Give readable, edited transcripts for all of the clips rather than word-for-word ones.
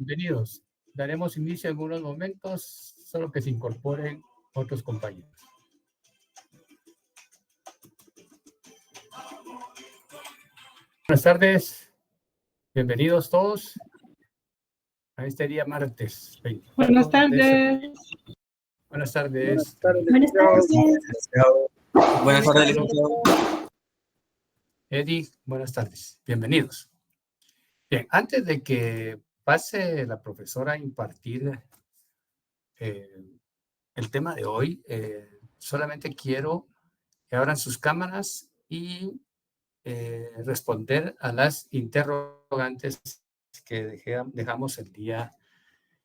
Bienvenidos. Daremos inicio en unos momentos, solo que se incorporen otros compañeros. Buenas tardes. Bienvenidos todos a este día martes 24. Buenas tardes. Buenas tardes. Buenas tardes. Buenas tardes, licenciado. Eddie, buenas tardes. Bienvenidos. Bien, antes de que pase la profesora a impartir el tema de hoy, solamente quiero que abran sus cámaras y responder a las interrogantes que dejamos el día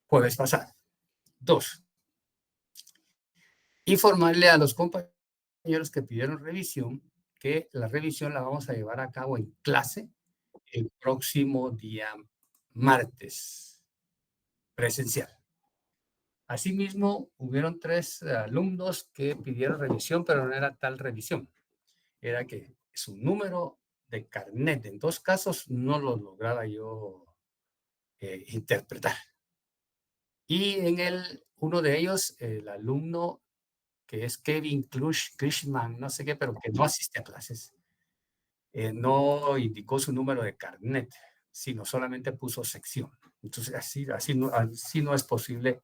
jueves pasado. 2. Informarle a los compañeros que pidieron revisión que la revisión la vamos a llevar a cabo en clase el próximo día martes, presencial. Asimismo, hubieron 3 alumnos que pidieron revisión, pero no era tal revisión. Era que su número de carnet, en 2 casos, no lo lograba yo interpretar. Y en uno de ellos, el alumno que es Kevin Krishman, no sé qué, pero que no asiste a clases, no indicó su número de carnet, sino solamente puso sección. Entonces, así no es posible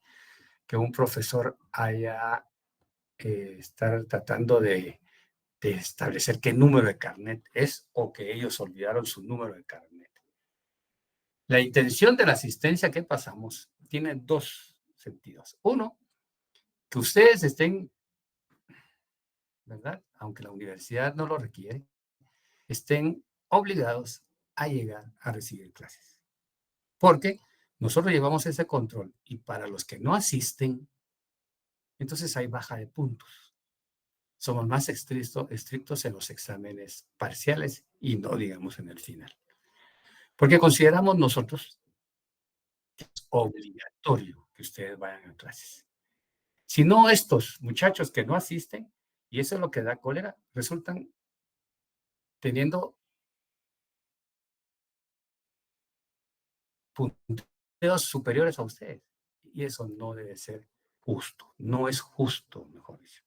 que un profesor haya estar tratando de establecer qué número de carnet es o que ellos olvidaron su número de carnet. La intención de la asistencia que pasamos tiene 2 sentidos. Uno, que ustedes estén, ¿verdad? Aunque la universidad no lo requiere, estén obligados a llegar a recibir clases. Porque nosotros llevamos ese control y para los que no asisten, entonces hay baja de puntos. Somos más estrictos en los exámenes parciales y no, digamos, en el final. Porque consideramos nosotros que es obligatorio que ustedes vayan a clases. Si no, estos muchachos que no asisten, y eso es lo que da cólera, resultan teniendo punteos superiores a ustedes. Y eso no debe ser justo. No es justo, mejor dicho.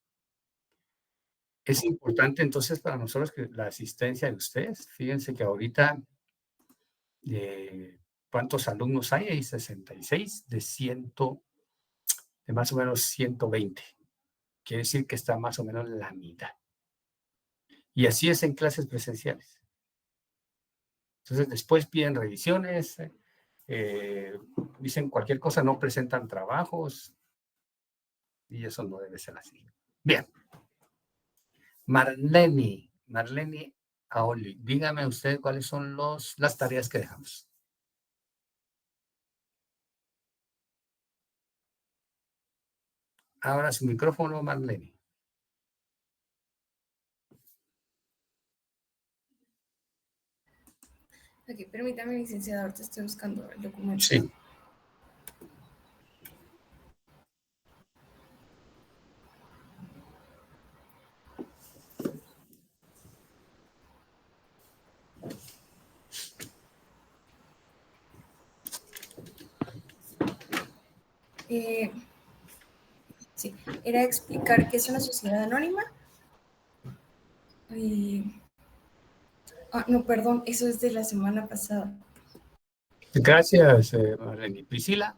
Es importante entonces para nosotros que la asistencia de ustedes, fíjense que ahorita, ¿cuántos alumnos hay? Hay 66 de más o menos 120. Quiere decir que está más o menos la mitad. Y así es en clases presenciales. Entonces después piden revisiones, dicen cualquier cosa, no presentan trabajos, y eso no debe ser así. Bien. Marlene Aoli, dígame usted cuáles son las tareas que dejamos. Ahora su micrófono, Marlene. Ok, permítame, licenciado, ahorita estoy buscando el documento. Sí. Sí, era explicar qué es una sociedad anónima. No, perdón, eso es de la semana pasada. Gracias, Marlene. Priscila.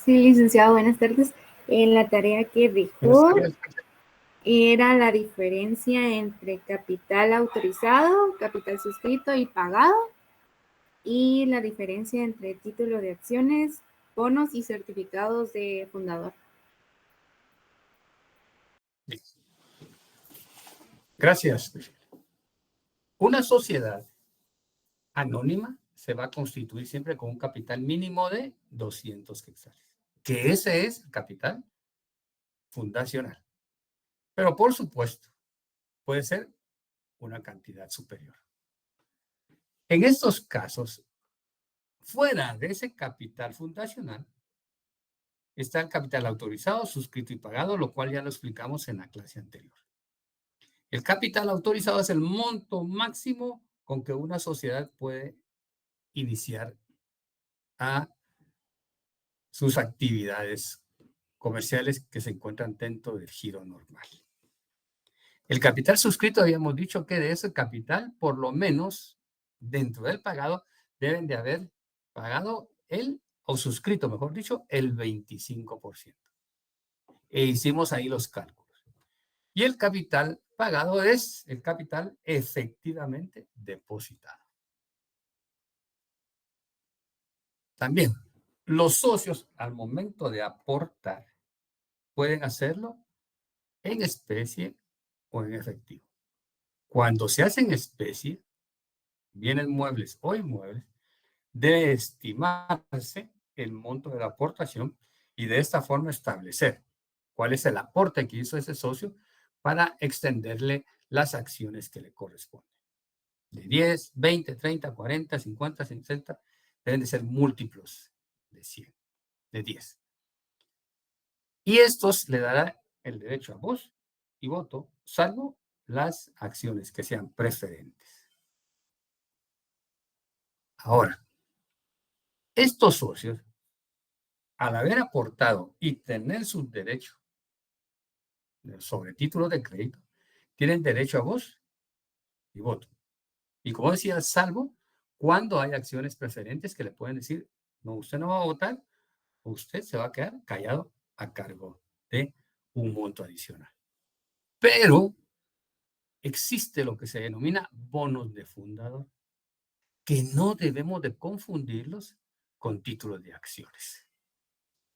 Sí, licenciado, buenas tardes. En la tarea que dejó era la diferencia entre capital autorizado, capital suscrito y pagado, y la diferencia entre título de acciones, bonos y certificados de fundador. Gracias. Una sociedad anónima se va a constituir siempre con un capital mínimo de 200 quetzales, que ese es el capital fundacional. Pero por supuesto, puede ser una cantidad superior. En estos casos, fuera de ese capital fundacional, está el capital autorizado, suscrito y pagado, lo cual ya lo explicamos en la clase anterior. El capital autorizado es el monto máximo con que una sociedad puede iniciar a sus actividades comerciales que se encuentran dentro del giro normal. El capital suscrito, habíamos dicho que de ese capital, por lo menos dentro del pagado, deben de haber pagado o suscrito, mejor dicho, el 25%. E hicimos ahí los cálculos. Y el capital pagado es el capital efectivamente depositado. También, los socios al momento de aportar pueden hacerlo en especie o en efectivo. Cuando se hace en especie, bienes muebles o inmuebles, debe estimarse el monto de la aportación y de esta forma establecer cuál es el aporte que hizo ese socio para extenderle las acciones que le corresponden. De 10, 20, 30, 40, 50, 60, deben de ser múltiplos de 100, de 10. Y estos le dará el derecho a voz y voto, salvo las acciones que sean preferentes. Ahora, estos socios, al haber aportado y tener sus derechos sobre títulos de crédito, tienen derecho a voz y voto. Y como decía, salvo cuando hay acciones preferentes que le pueden decir, no, usted no va a votar, usted se va a quedar callado a cargo de un monto adicional. Pero existe lo que se denomina bonos de fundador, que no debemos de confundirlos con títulos de acciones.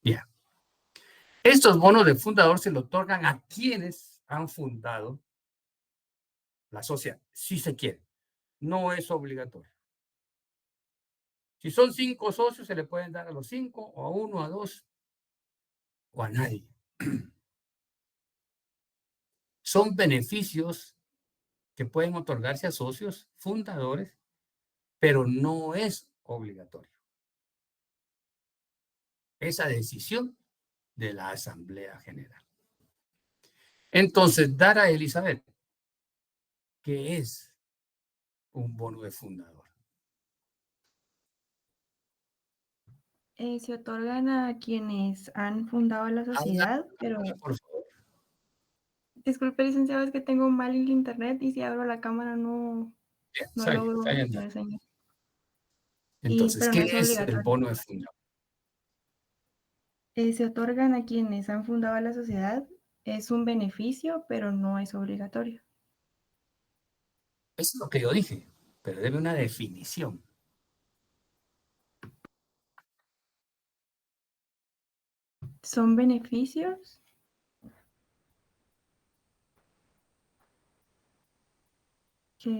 Bien. Estos bonos de fundador se le otorgan a quienes han fundado la sociedad, si se quiere. No es obligatorio. Si son 5 socios, se le pueden dar a los 5, o a 1, a 2, o a nadie. Son beneficios que pueden otorgarse a socios fundadores, pero no es obligatorio. Esa decisión de la Asamblea General. Entonces, dar a Elizabeth, ¿qué es un bono de fundador? Se otorgan a quienes han fundado la sociedad, pero Por favor. disculpe, licenciado, es que tengo mal el internet y si abro la cámara no Bien, logro está bien. ver señal. Entonces, Pero ¿qué no es es el obligatorio. bono de fundador? Se otorgan a quienes han fundado la sociedad. Es un beneficio, pero no es obligatorio. Eso es lo que yo dije, pero debe una definición. Son beneficios que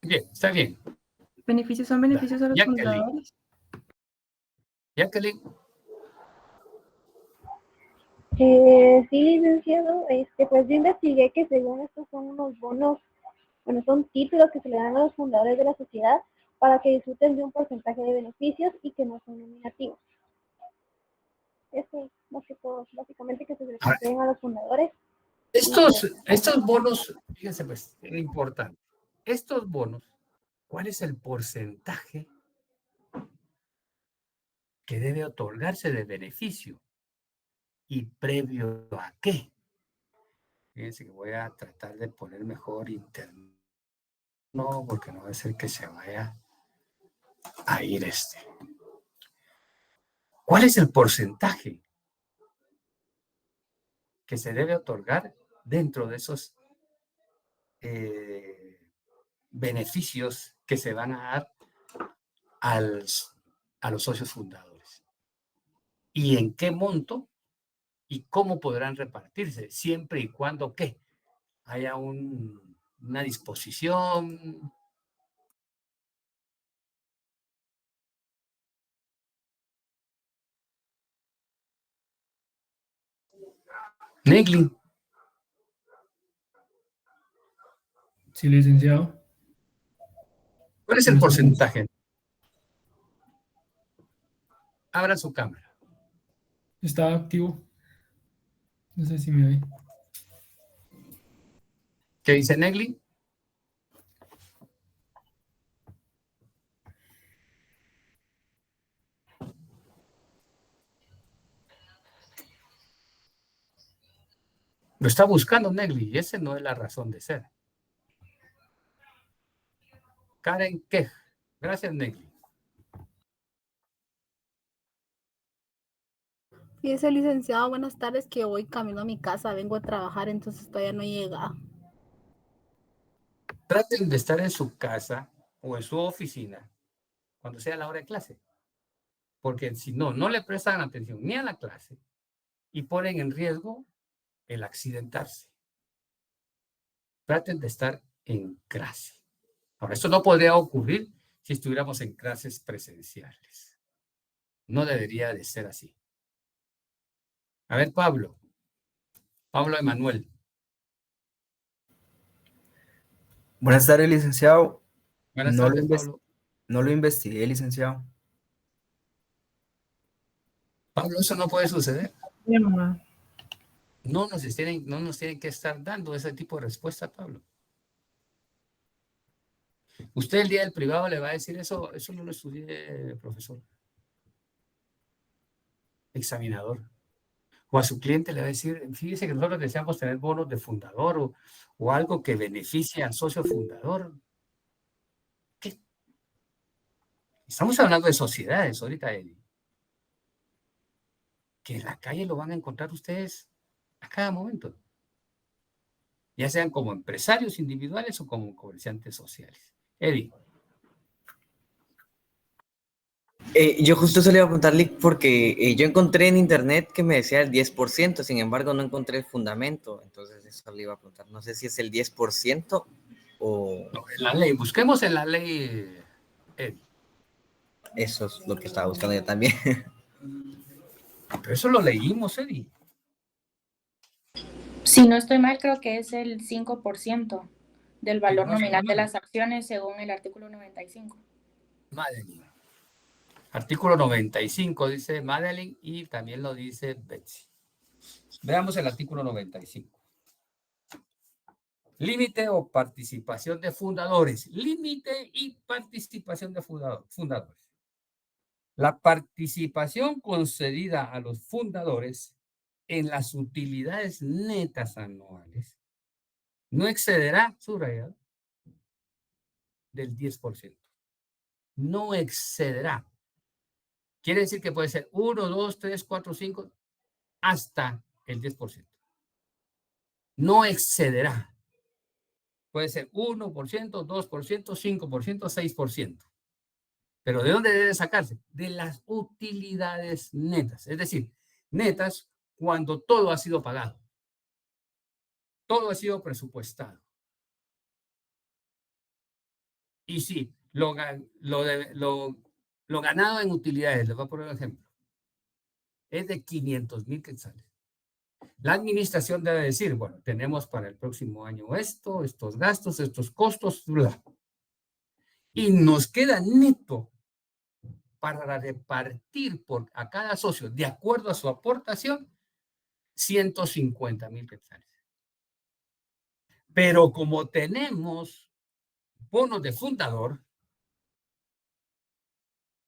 Bien, está bien. son beneficios a los Jacqueline. fundadores. Jacqueline, Sí, licenciado, pues yo investigué que según estos son unos bonos, bueno, son títulos que se le dan a los fundadores de la sociedad para que disfruten de un porcentaje de beneficios y que no son nominativos. Eso es más que todo, básicamente que se les conceden a los fundadores. estos bonos, fíjense pues, es importante. Estos bonos, ¿cuál es el porcentaje que debe otorgarse de beneficio? ¿Y previo a qué? Fíjense que voy a tratar de poner mejor internet. No, porque no va a ser que se vaya a ir este. ¿Cuál es el porcentaje que se debe otorgar dentro de esos beneficios que se van a dar a los socios fundadores? ¿Y en qué monto? ¿Y cómo podrán repartirse? Siempre y cuando ¿qué? Haya una disposición. Negli. Sí, licenciado. ¿Cuál es el porcentaje? Abra su cámara. Está activo. No sé si me ve. ¿Qué dice Negli? Lo está buscando Negli y esa no es la razón de ser. Karen Kej. Gracias, Negli. Fíjese, licenciado, buenas tardes, que hoy camino a mi casa, vengo a trabajar, entonces todavía no he llegado. Traten de estar en su casa o en su oficina cuando sea la hora de clase, porque si no, no le prestan atención ni a la clase y ponen en riesgo el accidentarse. Traten de estar en clase. Ahora, esto no podría ocurrir si estuviéramos en clases presenciales. No debería de ser así. A ver, Pablo Emanuel. Buenas tardes, licenciado. Buenas tardes, Pablo. No lo investigué, licenciado. Pablo, eso no puede suceder. Mi mamá. No nos tienen que estar dando ese tipo de respuesta, Pablo. Usted el día del privado le va a decir eso no lo estudié, profesor. Examinador. O a su cliente le va a decir, fíjese que nosotros deseamos tener bonos de fundador o algo que beneficie al socio fundador. ¿Qué? Estamos hablando de sociedades ahorita, Eddie. Que en la calle lo van a encontrar ustedes a cada momento. Ya sean como empresarios individuales o como comerciantes sociales. Eddie. Yo justo se le iba a preguntarle porque yo encontré en internet que me decía el 10%, sin embargo no encontré el fundamento, entonces eso le iba a preguntar. No sé si es el 10% o... No, en la ley, busquemos en la ley, Eddie. Eso es lo que estaba buscando yo también. Pero eso lo leímos, Eddie. Si no estoy mal, creo que es el 5% del valor nominal de las acciones según el artículo 95. Madeline. Artículo 95 dice Madeline y también lo dice Betsy. Veamos el artículo 95. Límite o participación de fundadores. Límite y participación de fundadores. La participación concedida a los fundadores en las utilidades netas anuales no excederá, subrayado, del 10%. No excederá. Quiere decir que puede ser 1, 2, 3, 4, 5, hasta el 10%. No excederá. Puede ser 1%, 2%, 5%, 6%. Pero ¿de dónde debe sacarse? De las utilidades netas. Es decir, netas cuando todo ha sido pagado. Todo ha sido presupuestado. Y sí, lo ganado en utilidades, les voy a poner un ejemplo, es de 500,000 quetzales. La administración debe decir, bueno, tenemos para el próximo año esto, estos gastos, estos costos, bla. Y nos queda neto para repartir a cada socio, de acuerdo a su aportación, 150,000 quetzales. Pero como tenemos bonos de fundador,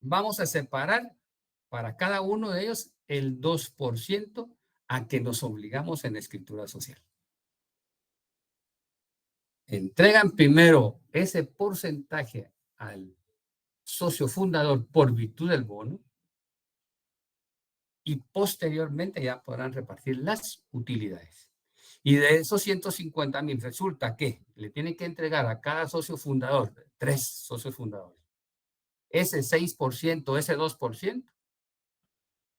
vamos a separar para cada uno de ellos el 2% a que nos obligamos en la escritura social. Entregan primero ese porcentaje al socio fundador por virtud del bono y posteriormente ya podrán repartir las utilidades. Y de esos 150,000 resulta que le tienen que entregar a cada socio fundador, 3 socios fundadores, ese 6%, ese 2%,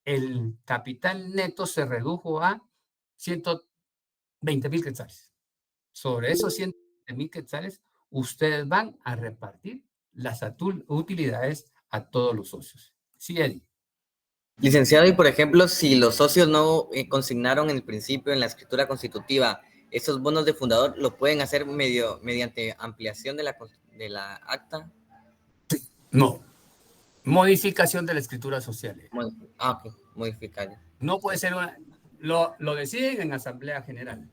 el capital neto se redujo a 120,000 quetzales. Sobre esos 120,000 quetzales, ustedes van a repartir las utilidades a todos los socios. Sí, Eddie. Licenciado, y por ejemplo, si los socios no consignaron en el principio en la escritura constitutiva esos bonos de fundador, ¿lo pueden hacer mediante ampliación de la acta? No. Modificación de la escritura social. Ok, modificar. No puede ser lo deciden en Asamblea General.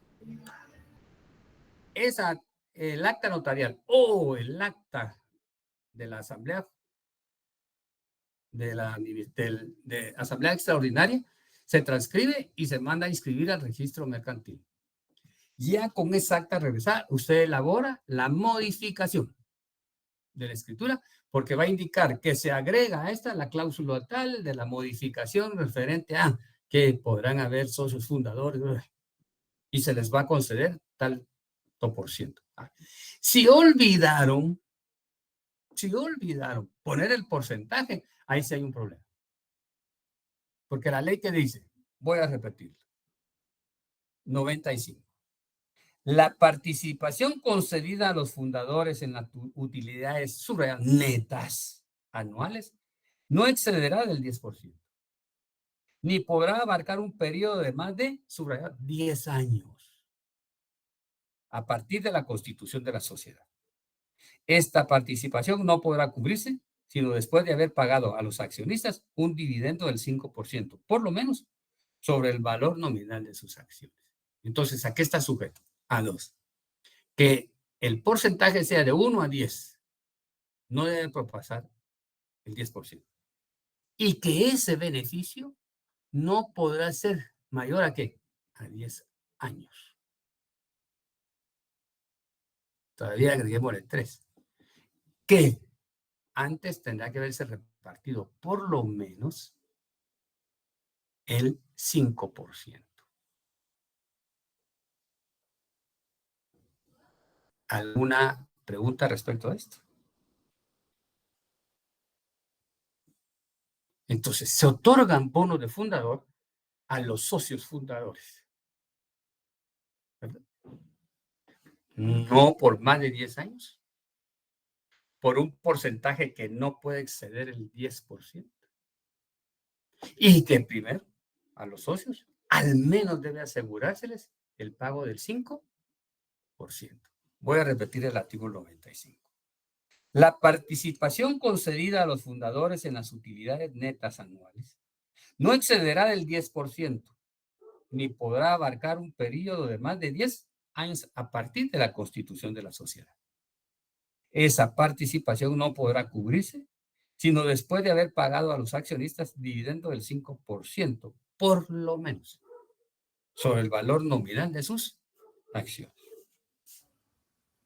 el acta notarial o el acta de la asamblea de asamblea extraordinaria se transcribe y se manda a inscribir al registro mercantil. Ya con esa acta regresada, usted elabora la modificación de la escritura, porque va a indicar que se agrega a esta la cláusula tal de la modificación referente a que podrán haber socios fundadores y se les va a conceder tal %. Si olvidaron poner el porcentaje, ahí sí hay un problema. Porque la ley que dice, voy a repetirlo, 95. La participación concedida a los fundadores en las utilidades subrayadas netas anuales no excederá del 10%, ni podrá abarcar un periodo de más de, subrayado, 10 años a partir de la constitución de la sociedad. Esta participación no podrá cubrirse sino después de haber pagado a los accionistas un dividendo del 5%, por lo menos, sobre el valor nominal de sus acciones. Entonces, ¿a qué está sujeto? A 2. Que el porcentaje sea de 1 a 10. No debe propasar el 10%. Y que ese beneficio no podrá ser mayor a ¿qué? A 10 años. Todavía agreguemos el 3. Que antes tendrá que haberse repartido por lo menos el 5%. ¿Alguna pregunta respecto a esto? Entonces, se otorgan bonos de fundador a los socios fundadores, ¿verdad? No por más de 10 años, por un porcentaje que no puede exceder el 10%. Y que primero, a los socios, al menos debe asegurárseles el pago del 5%. Voy a repetir el artículo 95. La participación concedida a los fundadores en las utilidades netas anuales no excederá del 10%, ni podrá abarcar un periodo de más de 10 años a partir de la constitución de la sociedad. Esa participación no podrá cubrirse sino después de haber pagado a los accionistas dividendo del 5%, por lo menos, sobre el valor nominal de sus acciones.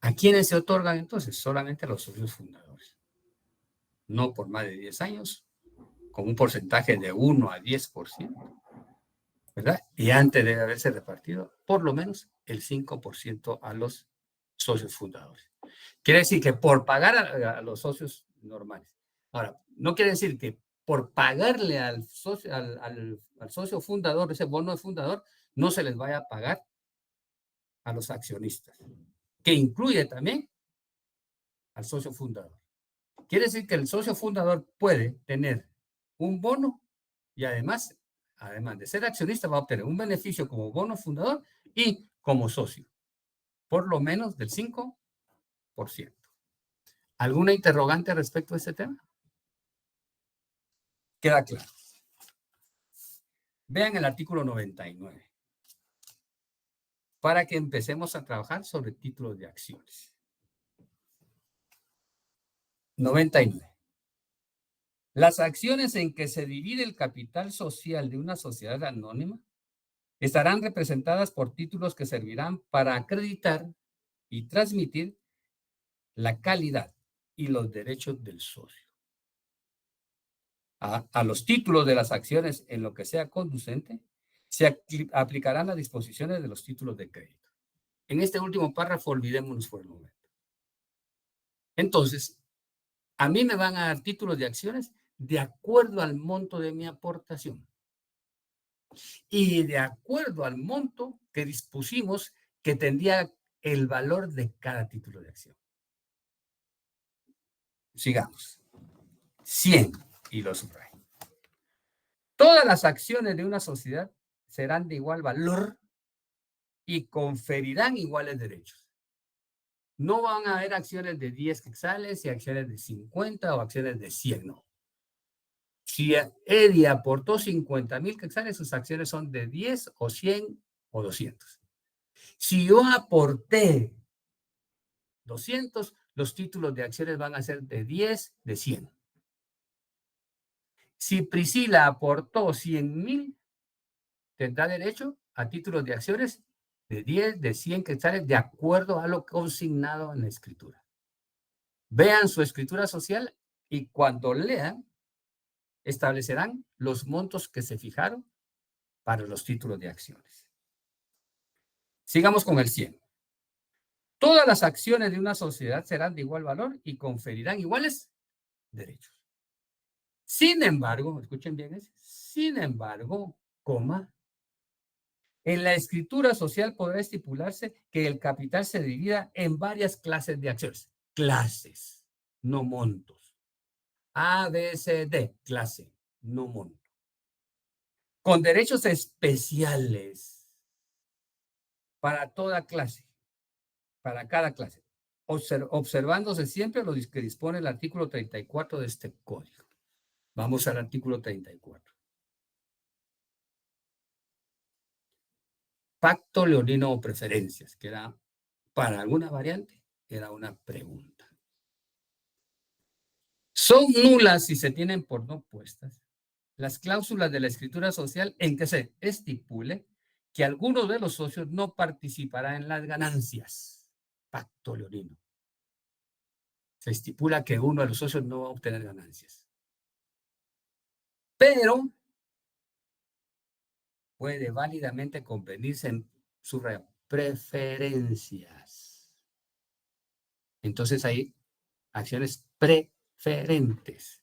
¿A quiénes se otorgan entonces? Solamente a los socios fundadores. No por más de 10 años, con un porcentaje de 1 a 10%, ¿verdad? Y antes debe haberse repartido por lo menos el 5% a los socios fundadores. Quiere decir que por pagar a los socios normales. Ahora, no quiere decir que por pagarle al socio fundador, ese bono de fundador, no se les vaya a pagar a los accionistas, que incluye también al socio fundador. Quiere decir que el socio fundador puede tener un bono y además de ser accionista, va a obtener un beneficio como bono fundador y como socio, por lo menos del 5%. ¿Alguna interrogante respecto a este tema? Queda claro. Vean el artículo 99 para que empecemos a trabajar sobre títulos de acciones. 99. Las acciones en que se divide el capital social de una sociedad anónima estarán representadas por títulos que servirán para acreditar y transmitir la calidad y los derechos del socio. A los títulos de las acciones en lo que sea conducente, se aplicarán las disposiciones de los títulos de crédito. En este último párrafo, olvidémonos por el momento. Entonces, a mí me van a dar títulos de acciones de acuerdo al monto de mi aportación y de acuerdo al monto que dispusimos que tendría el valor de cada título de acción. Sigamos. 100, y lo subrayo. Todas las acciones de una sociedad serán de igual valor y conferirán iguales derechos. No van a haber acciones de 10 quetzales y acciones de 50 o acciones de 100, no. Si Eddie aportó 50,000 quetzales, sus acciones son de 10 o 100 o 200. Si yo aporté 200, los títulos de acciones van a ser de 10, de 100. Si Priscila aportó 100,000, tendrá derecho a títulos de acciones de 10, de 100 quetzales, de acuerdo a lo consignado en la escritura. Vean su escritura social y cuando lean, establecerán los montos que se fijaron para los títulos de acciones. Sigamos con el 100. Todas las acciones de una sociedad serán de igual valor y conferirán iguales derechos. Sin embargo, escuchen bien, sin embargo, en la escritura social podrá estipularse que el capital se divida en varias clases de acciones. Clases, no montos. A, B, C, D, clase, no monto. Con derechos especiales para toda clase, para cada clase, observándose siempre lo que dispone el artículo 34 de este código. Vamos al artículo 34. Pacto leonino o preferencias, que era, para alguna variante, era una pregunta. Son nulas si se tienen por no puestas las cláusulas de la escritura social en que se estipule que alguno de los socios no participará en las ganancias. Pacto leonino. Se estipula que uno de los socios no va a obtener ganancias. Pero puede válidamente convenirse en subrayo, preferencias. Entonces hay acciones preferentes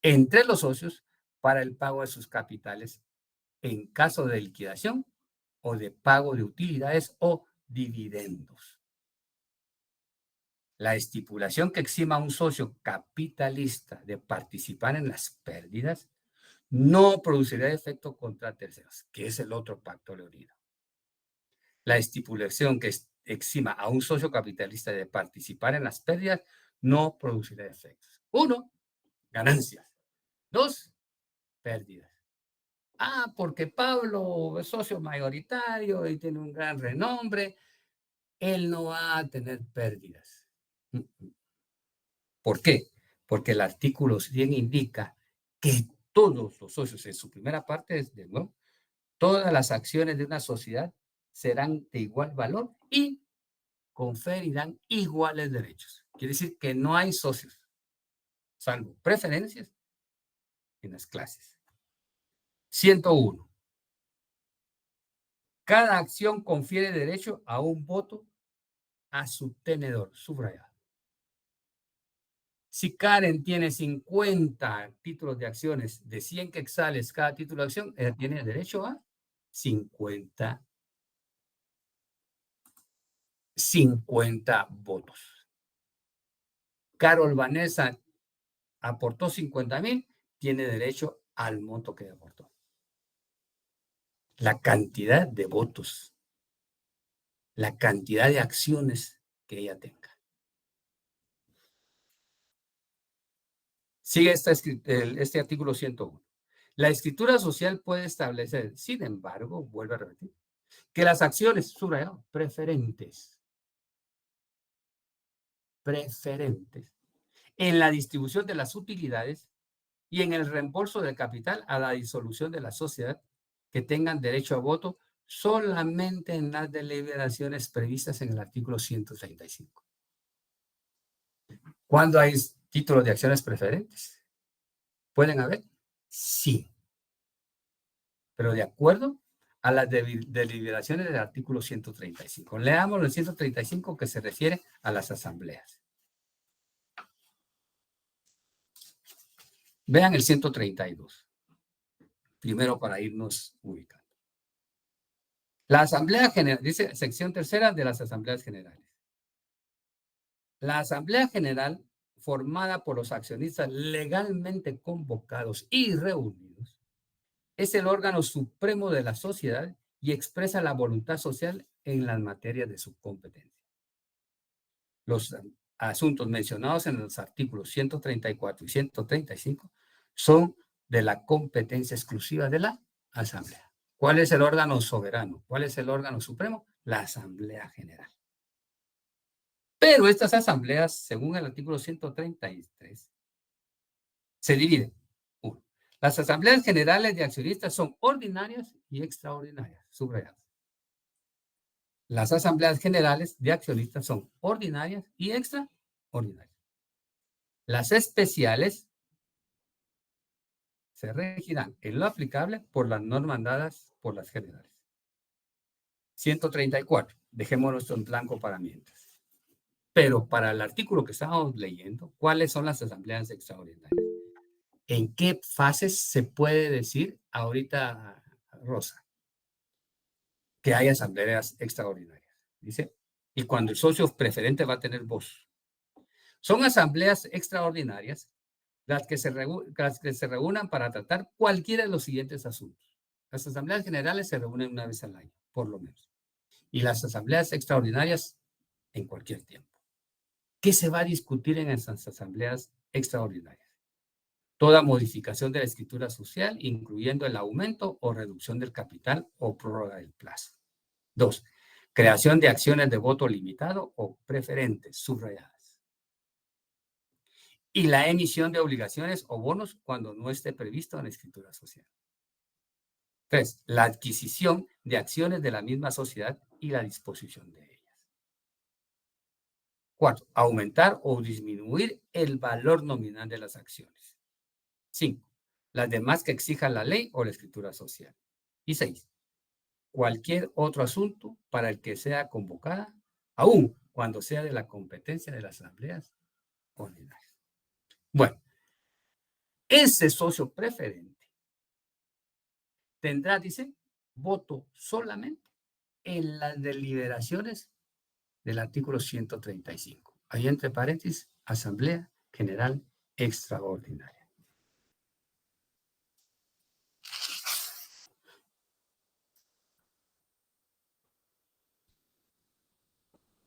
entre los socios para el pago de sus capitales en caso de liquidación o de pago de utilidades o dividendos. La estipulación que exima a un socio capitalista de participar en las pérdidas no producirá efecto contra terceros, que es el otro pacto leonino. La estipulación que exima a un socio capitalista de participar en las pérdidas no producirá efectos. 1, ganancias. 2, pérdidas. Porque Pablo es socio mayoritario y tiene un gran renombre, él no va a tener pérdidas. ¿Por qué? Porque el artículo 100 indica que todos los socios, en su primera parte, ¿no? Todas las acciones de una sociedad serán de igual valor y conferirán iguales derechos. Quiere decir que no hay socios, salvo preferencias en las clases. 101. Cada acción confiere derecho a un voto a su tenedor, subrayado. Si Karen tiene 50 títulos de acciones de 100 quetzales cada título de acción, ella tiene derecho a 50 votos. Carol Vanessa aportó 50,000, tiene derecho al monto que aportó. La cantidad de votos, la cantidad de acciones que ella tenga. Sigue este artículo 101. La escritura social puede establecer, sin embargo, vuelvo a repetir, que las acciones, subrayado, preferentes, en la distribución de las utilidades y en el reembolso del capital a la disolución de la sociedad que tengan derecho a voto solamente en las deliberaciones previstas en el artículo 135. ¿Cuándo hay títulos de acciones preferentes? ¿Pueden haber? Sí. Pero de acuerdo a las deliberaciones del artículo 135. Leamos el 135 que se refiere a las asambleas. Vean el 132. Primero para irnos ubicando. La Asamblea General, dice sección tercera de las Asambleas Generales. La Asamblea General, formada por los accionistas legalmente convocados y reunidos, es el órgano supremo de la sociedad y expresa la voluntad social en las materias de su competencia. Los asuntos mencionados en los artículos 134 y 135 son de la competencia exclusiva de la Asamblea. ¿Cuál es el órgano soberano? ¿Cuál es el órgano supremo? La Asamblea General. Pero estas asambleas, según el artículo 133, se dividen. Uno, las asambleas generales de accionistas son ordinarias y extraordinarias, subrayadas. Las asambleas generales de accionistas son ordinarias y extraordinarias. Las especiales se regirán en lo aplicable por las normas dadas por las generales. 134. Dejémonos en blanco para mientras. Pero para el artículo que estábamos leyendo, ¿cuáles son las asambleas extraordinarias? ¿En qué fases se puede decir ahorita, Rosa, que hay asambleas extraordinarias? Dice, y cuando el socio preferente va a tener voz. Son asambleas extraordinarias las que se reúnan para tratar cualquiera de los siguientes asuntos. Las asambleas generales se reúnen una vez al año, por lo menos. Y las asambleas extraordinarias en cualquier tiempo. ¿Qué se va a discutir en esas asambleas extraordinarias? Toda modificación de la escritura social, incluyendo el aumento o reducción del capital o prórroga del plazo. 2. Creación de acciones de voto limitado o preferentes, subrayadas. Y la emisión de obligaciones o bonos cuando no esté previsto en la escritura social. 3. La adquisición de acciones de la misma sociedad y la disposición de ellas. 4. Aumentar o disminuir el valor nominal de las acciones. 5. Las demás que exija la ley o la escritura social. Y 6. Cualquier otro asunto para el que sea convocada, aun cuando sea de la competencia de las asambleas ordinarias. Bueno, ese socio preferente tendrá, dice, voto solamente en las deliberaciones del artículo 135. Ahí entre paréntesis, Asamblea General Extraordinaria.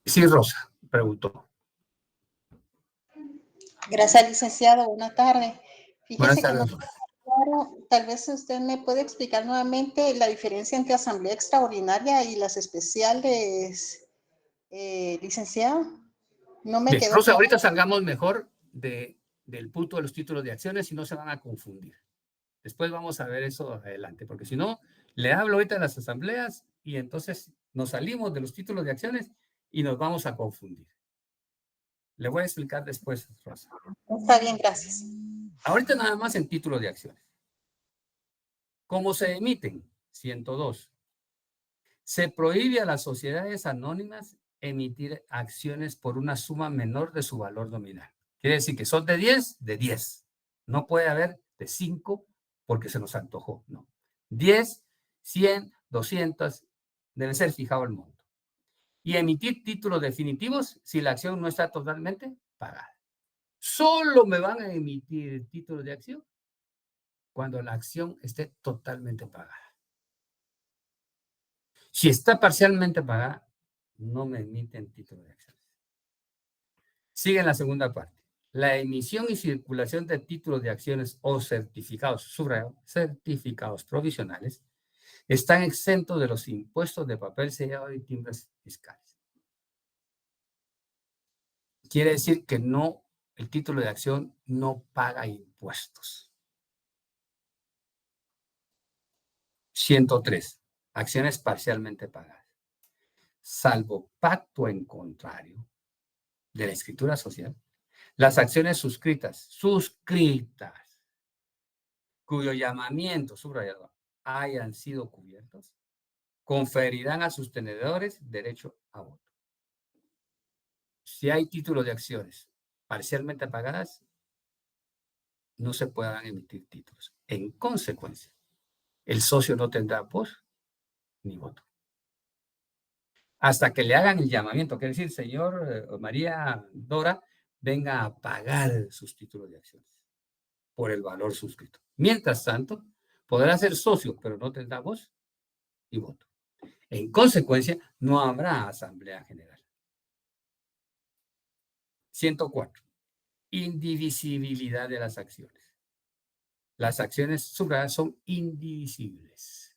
Sí, Rosa, preguntó. Gracias, licenciado. Buenas tardes. Buenas Fíjese que tardes, no Rosa. claro, tal vez usted me puede explicar nuevamente la diferencia entre asamblea extraordinaria y las especiales, licenciado. No me Bien, quedó Rosa, claro. ahorita salgamos mejor del punto de los títulos de acciones y no se van a confundir. Después vamos a ver eso adelante, porque si no, le hablo ahorita de las asambleas y entonces nos salimos de los títulos de acciones y nos vamos a confundir. Le voy a explicar después, Rosa. Está bien, gracias. Ahorita nada más en títulos de acciones. ¿Cómo se emiten? 102. Se prohíbe a las sociedades anónimas emitir acciones por una suma menor de su valor nominal. Quiere decir que son de 10, de 10. No puede haber de 5 porque se nos antojó, no. 10, 100, 200, debe ser fijado el monto. Y emitir títulos definitivos si la acción no está totalmente pagada. Solo me van a emitir títulos de acción cuando la acción esté totalmente pagada. Si está parcialmente pagada, no me emiten títulos de acciones. Sigue en la segunda parte. La emisión y circulación de títulos de acciones o certificados, subrayo, certificados provisionales, están exentos de los impuestos de papel sellado y timbres fiscales. Quiere decir que no, el título de acción no paga impuestos. 103. Acciones parcialmente pagadas. Salvo pacto en contrario de la escritura social, las acciones suscritas, cuyo llamamiento subrayado hayan sido cubiertos, conferirán a sus tenedores derecho a voto. Si hay títulos de acciones parcialmente pagadas, no se puedan emitir títulos. En consecuencia, el socio no tendrá voz ni voto. Hasta que le hagan el llamamiento, quiere decir, señor María Dora, venga a pagar sus títulos de acciones por el valor suscrito. Mientras tanto, podrá ser socio, pero no tendrá voz y voto. En consecuencia, no habrá asamblea general. 104. Indivisibilidad de las acciones. Las acciones subrayadas son indivisibles.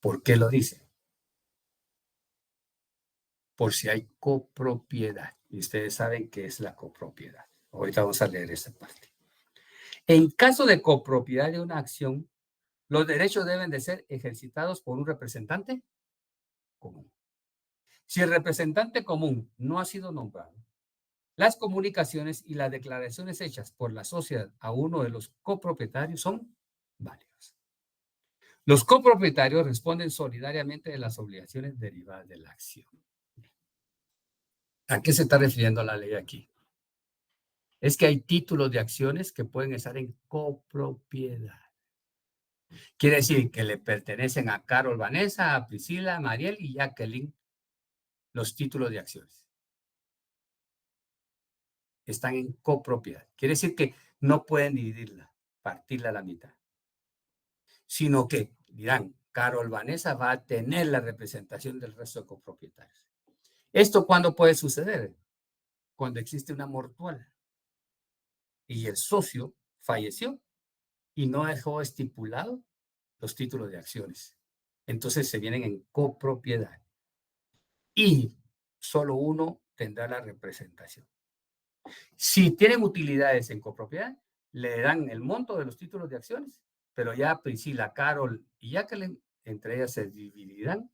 ¿Por qué lo dice? por si hay copropiedad. Y ustedes saben qué es la copropiedad. Ahorita vamos a leer esta parte. En caso de copropiedad de una acción, los derechos deben de ser ejercitados por un representante común. Si el representante común no ha sido nombrado, las comunicaciones y las declaraciones hechas por la sociedad a uno de los copropietarios son válidas. Los copropietarios responden solidariamente de las obligaciones derivadas de la acción. ¿A qué se está refiriendo la ley aquí? Es que hay títulos de acciones que pueden estar en copropiedad. Quiere decir que le pertenecen a Carol, Vanessa, a Priscila, a Mariel y Jacqueline los títulos de acciones. Están en copropiedad. Quiere decir que no pueden dividirla, partirla a la mitad. Sino que, dirán, Carol Vanessa va a tener la representación del resto de copropietarios. ¿Esto cuándo puede suceder? Cuando existe una mortual y el socio falleció y no dejó estipulado los títulos de acciones. Entonces se vienen en copropiedad y solo uno tendrá la representación. Si tienen utilidades en copropiedad, le dan el monto de los títulos de acciones, pero ya Priscila, Carol y Jacqueline, entre ellas se dividirán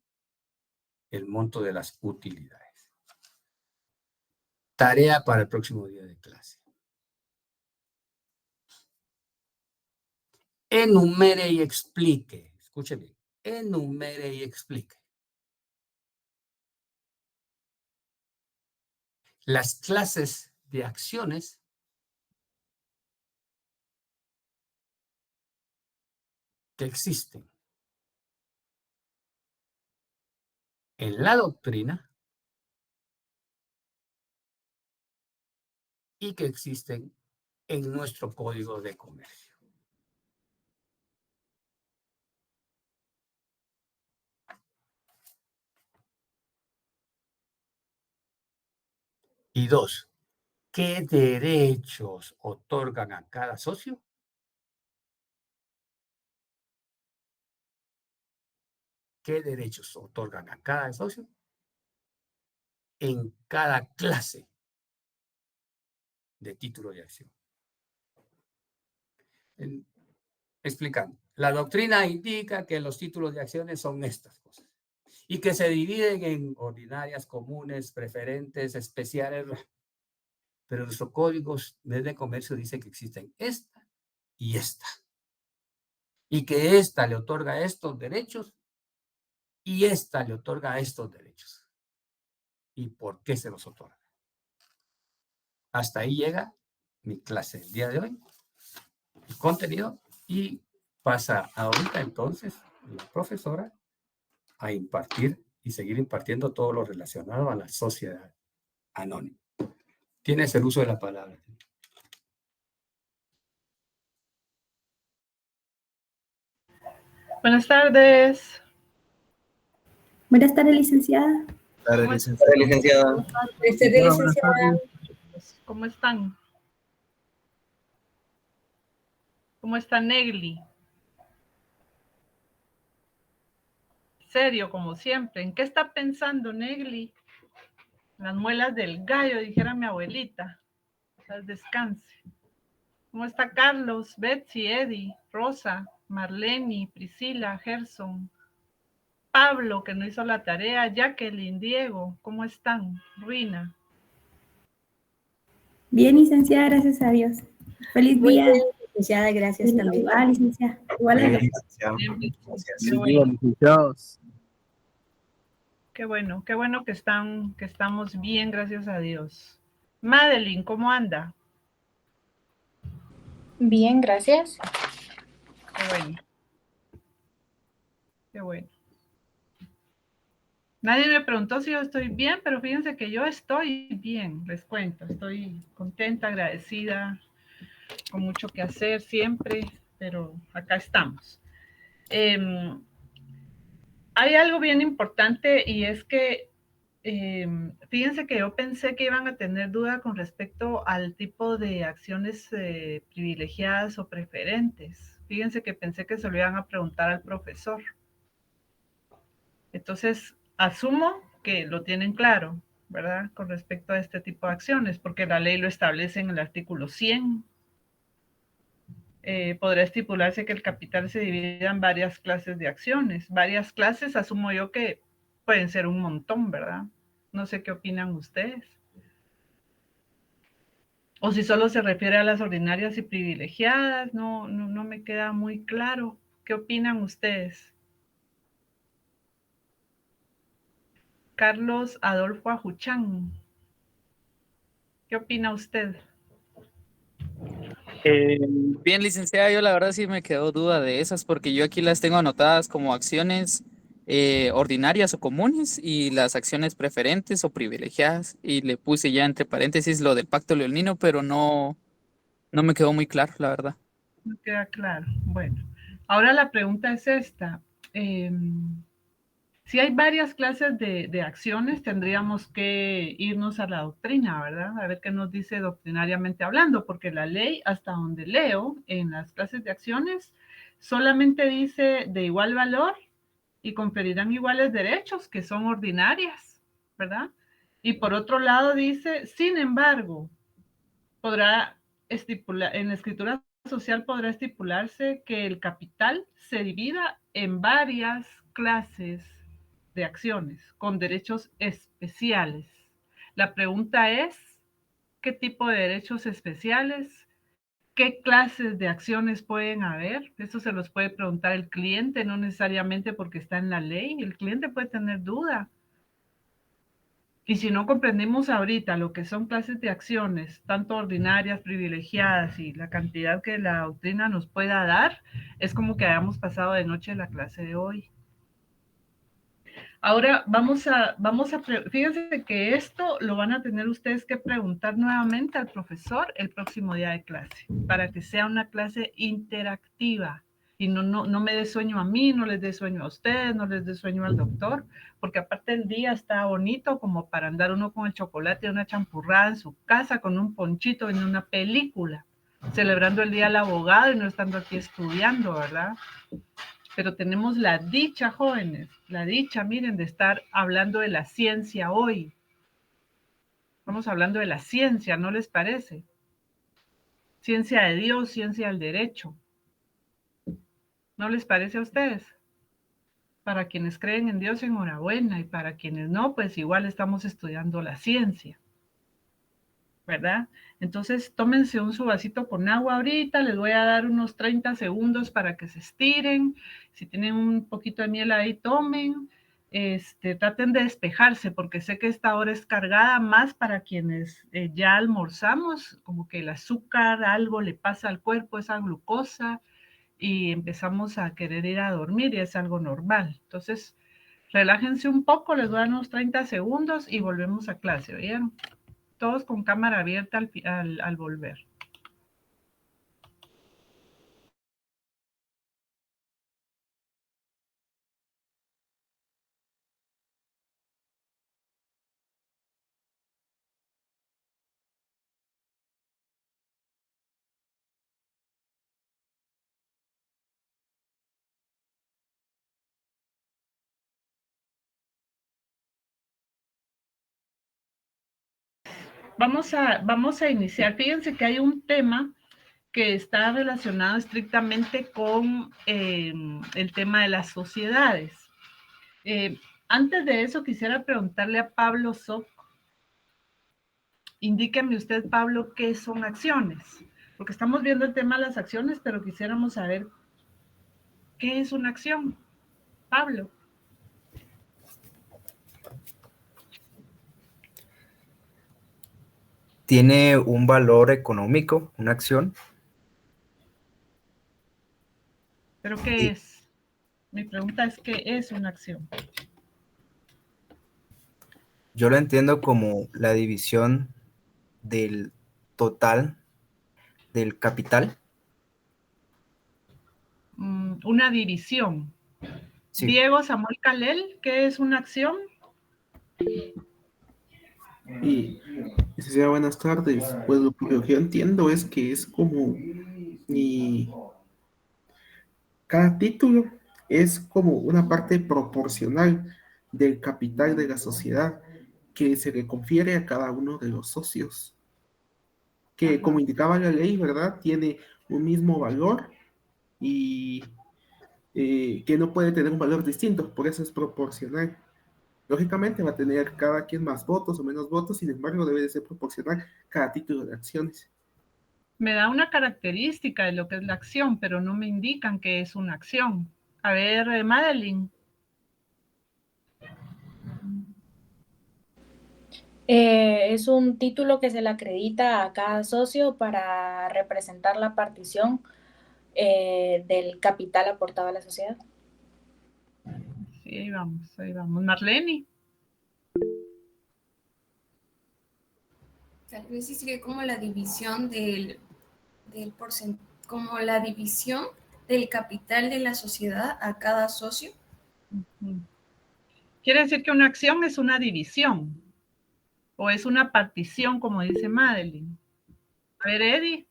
el monto de las utilidades. Tarea para el próximo día de clase. Enumere y explique. Escuche bien. Enumere y explique las clases de acciones que existen en la doctrina y que existen en nuestro Código de Comercio. Y dos, ¿qué derechos otorgan a cada socio? ¿Qué derechos otorgan a cada socio en cada clase de título de acción? Explicando, la doctrina indica que los títulos de acciones son estas cosas y que se dividen en ordinarias, comunes, preferentes, especiales, pero nuestro código de comercio dice que existen esta y esta, y que esta le otorga estos derechos y esta le otorga estos derechos. ¿Y por qué se los otorga? Hasta ahí llega mi clase el día de hoy, el contenido, y pasa ahorita entonces la profesora a impartir y seguir impartiendo todo lo relacionado a la sociedad anónima. Tienes el uso de la palabra. Buenas tardes. Buenas tardes, licenciada. Buenas tardes, licenciada. Buenas tardes, licenciada. ¿Cómo están? ¿Cómo está Negli? Serio, como siempre. ¿En qué está pensando Negli? Las muelas del gallo, dijera mi abuelita. Descanse. ¿Cómo está Carlos, Betsy, Eddie, Rosa, Marlene, Priscila, Gerson, Pablo, que no hizo la tarea, Jacqueline, Diego? ¿Cómo están? Ruina. Bien, licenciada, gracias a Dios. Feliz día. Bien, licenciada, gracias también. Igual, licenciada. Igual a Licenciados. Qué bueno que estamos bien, gracias a Dios. Madeline, ¿cómo anda? Bien, gracias. Qué bueno. Qué bueno. Nadie me preguntó si yo estoy bien, pero fíjense que yo estoy bien, les cuento. Estoy contenta, agradecida, con mucho que hacer siempre, pero acá estamos. Hay algo bien importante y es que fíjense que yo pensé que iban a tener duda con respecto al tipo de acciones privilegiadas o preferentes. Fíjense que pensé que se lo iban a preguntar al profesor. Entonces, asumo que lo tienen claro, ¿verdad? Con respecto a este tipo de acciones, porque la ley lo establece en el artículo 100. Podrá estipularse que el capital se divida en varias clases de acciones. Varias clases, asumo yo que pueden ser un montón, ¿verdad? No sé qué opinan ustedes. O si solo se refiere a las ordinarias y privilegiadas, no me queda muy claro. ¿Qué opinan ustedes? Carlos Adolfo Ajuchán. ¿Qué opina usted? Bien, licenciada, yo la verdad sí me quedó duda de esas porque yo aquí las tengo anotadas como acciones ordinarias o comunes y las acciones preferentes o privilegiadas y le puse ya entre paréntesis lo del pacto leonino, pero no me quedó muy claro, la verdad. No queda claro. Bueno, ahora la pregunta es esta. Si hay varias clases de acciones, tendríamos que irnos a la doctrina, ¿verdad? A ver qué nos dice doctrinariamente hablando, porque la ley, hasta donde leo, en las clases de acciones, solamente dice de igual valor y conferirán iguales derechos, que son ordinarias, ¿verdad? Y por otro lado dice, sin embargo, podrá estipular, en la escritura social podrá estipularse que el capital se divida en varias clases de acciones con derechos especiales. La pregunta es, ¿qué tipo de derechos especiales? ¿Qué clases de acciones pueden haber? Eso se los puede preguntar el cliente, no necesariamente porque está en la ley. El cliente puede tener duda. Y si no comprendemos ahorita lo que son clases de acciones, tanto ordinarias, privilegiadas y la cantidad que la doctrina nos pueda dar, es como que hayamos pasado de noche la clase de hoy. Ahora fíjense que esto lo van a tener ustedes que preguntar nuevamente al profesor el próximo día de clase, para que sea una clase interactiva y no me dé sueño a mí, no les dé sueño a ustedes, no les dé sueño al doctor, porque aparte el día está bonito como para andar uno con el chocolate y una champurrada en su casa con un ponchito en una película, celebrando el día del abogado y no estando aquí estudiando, ¿verdad? Pero tenemos la dicha, jóvenes, la dicha, miren, de estar hablando de la ciencia hoy. Estamos hablando de la ciencia, ¿no les parece? Ciencia de Dios, ciencia del derecho. ¿No les parece a ustedes? Para quienes creen en Dios, enhorabuena, y para quienes no, pues igual estamos estudiando la ciencia, ¿verdad? Entonces, tómense su vasito con agua ahorita, les voy a dar unos 30 segundos para que se estiren. Si tienen un poquito de miel ahí, tomen. Traten de despejarse, porque sé que esta hora es cargada más para quienes ya almorzamos, como que el azúcar, algo le pasa al cuerpo, esa glucosa, y empezamos a querer ir a dormir, y es algo normal. Entonces, relájense un poco, les voy a dar unos 30 segundos y volvemos a clase, ¿oyeron? Todos con cámara abierta al volver. Vamos a iniciar. Fíjense que hay un tema que está relacionado estrictamente con el tema de las sociedades. Antes de eso, quisiera preguntarle a Pablo Soc. Indíqueme usted, Pablo, qué son acciones. Porque estamos viendo el tema de las acciones, pero quisiéramos saber qué es una acción. Pablo. ¿Tiene un valor económico, una acción? ¿Pero qué es? Mi pregunta es, ¿qué es una acción? Yo lo entiendo como la división del total del capital. Una división. Sí. Diego Samuel Calel, ¿qué es una acción? Licenciada, buenas tardes. Pues lo que yo entiendo es que es como cada título es como una parte proporcional del capital de la sociedad que se le confiere a cada uno de los socios, que como indicaba la ley, ¿verdad? Tiene un mismo valor y que no puede tener un valor distinto, por eso es proporcional. Lógicamente va a tener cada quien más votos o menos votos, sin embargo debe de ser proporcional cada título de acciones. Me da una característica de lo que es la acción, pero no me indican que es una acción. A ver, Madeline. Es un título que se le acredita a cada socio para representar la partición del capital aportado a la sociedad. Sí, ahí vamos, ahí vamos. Marlene. Tal vez sí sería como la división del como la división del capital de la sociedad a cada socio. Quiere decir que una acción es una división o es una partición, como dice Madeline. A ver, Eddie.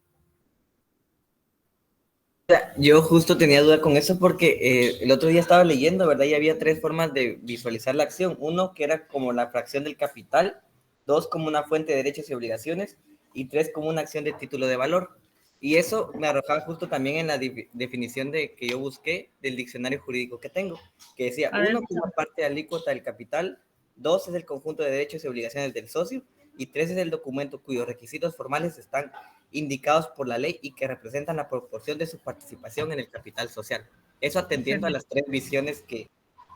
Yo justo tenía duda con eso porque el otro día estaba leyendo, ¿verdad? Y había 3 formas de visualizar la acción. Uno, que era como la fracción del capital. 2, como una fuente de derechos y obligaciones. Y 3, como una acción de título de valor. Y eso me arrojaba justo también en la definición que yo busqué del diccionario jurídico que tengo, que decía, 1, que una parte alícuota del capital. 2, es el conjunto de derechos y obligaciones del socio. Y 3, es el documento cuyos requisitos formales están indicados por la ley y que representan la proporción de su participación en el capital social. Eso atendiendo a las 3 visiones que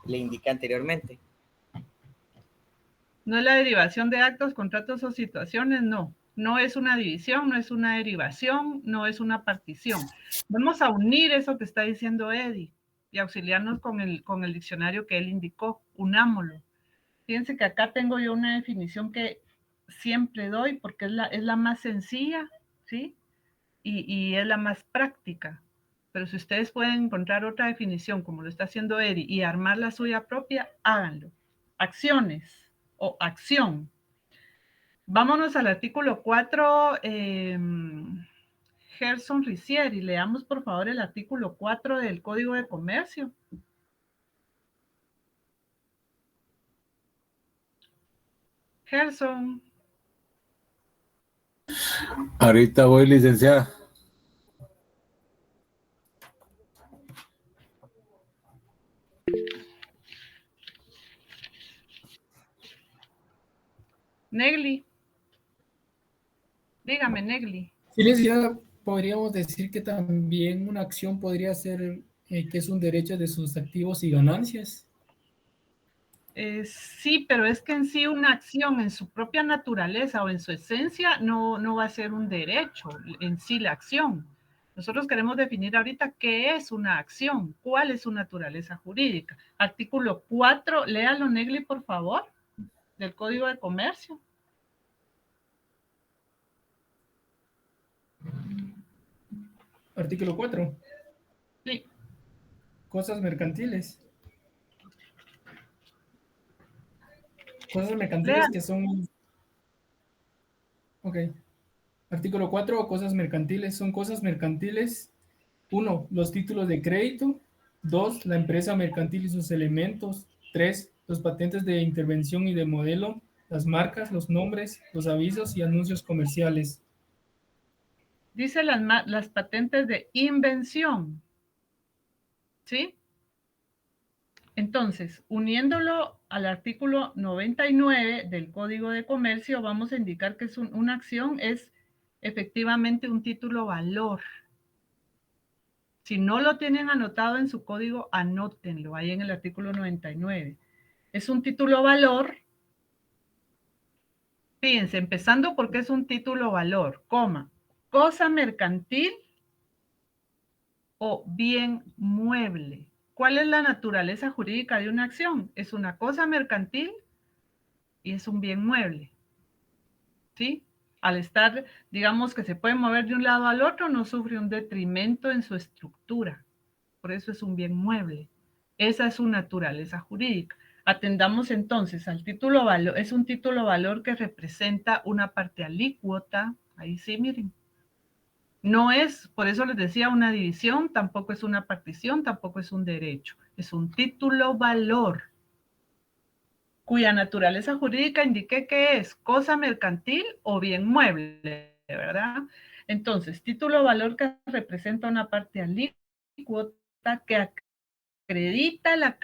le indiqué anteriormente. No es la derivación de actos, contratos o situaciones, no. No es una división, no es una derivación, no es una partición. Vamos a unir eso que está diciendo Eddie y auxiliarnos con el diccionario que él indicó. Unámoslo. Fíjense que acá tengo yo una definición que siempre doy porque es la más sencilla, ¿sí? Y es la más práctica. Pero si ustedes pueden encontrar otra definición, como lo está haciendo Eddie, y armar la suya propia, háganlo. Acciones o acción. Vámonos al artículo 4, Gerson Ricieri. Leamos, por favor, el artículo 4 del Código de Comercio. Gerson. Ahorita voy, licenciada. Negli. Dígame, Negli. Sí, licenciada, podríamos decir que también una acción podría ser que es un derecho de sus activos y ganancias. Sí, pero es que en sí una acción en su propia naturaleza o en su esencia no va a ser un derecho en sí la acción. Nosotros queremos definir ahorita qué es una acción, cuál es su naturaleza jurídica. Artículo 4, léalo, Negli, por favor, del Código de Comercio. Artículo 4. Sí. Cosas mercantiles. Cosas mercantiles que son... Ok. Artículo 4, cosas mercantiles. Son cosas mercantiles. 1, los títulos de crédito. 2, la empresa mercantil y sus elementos. 3, los patentes de intervención y de modelo. Las marcas, los nombres, los avisos y anuncios comerciales. Dice las patentes de invención. ¿Sí? Entonces, uniéndolo al artículo 99 del Código de Comercio, vamos a indicar que es una acción es efectivamente un título valor. Si no lo tienen anotado en su código, anótenlo ahí en el artículo 99. Es un título valor. Fíjense, empezando porque es un título valor, coma, cosa mercantil o bien mueble. ¿Cuál es la naturaleza jurídica de una acción? Es una cosa mercantil y es un bien mueble. ¿Sí? Al estar, digamos que se puede mover de un lado al otro, no sufre un detrimento en su estructura. Por eso es un bien mueble. Esa es su naturaleza jurídica. Atendamos entonces al título valor. Es un título valor que representa una parte alícuota. Ahí sí, miren. No es, por eso les decía, una división, tampoco es una partición, tampoco es un derecho. Es un título valor. cuya naturaleza jurídica indique que es cosa mercantil o bien mueble, ¿verdad? Entonces, título o valor que representa una parte alícuota que acredita la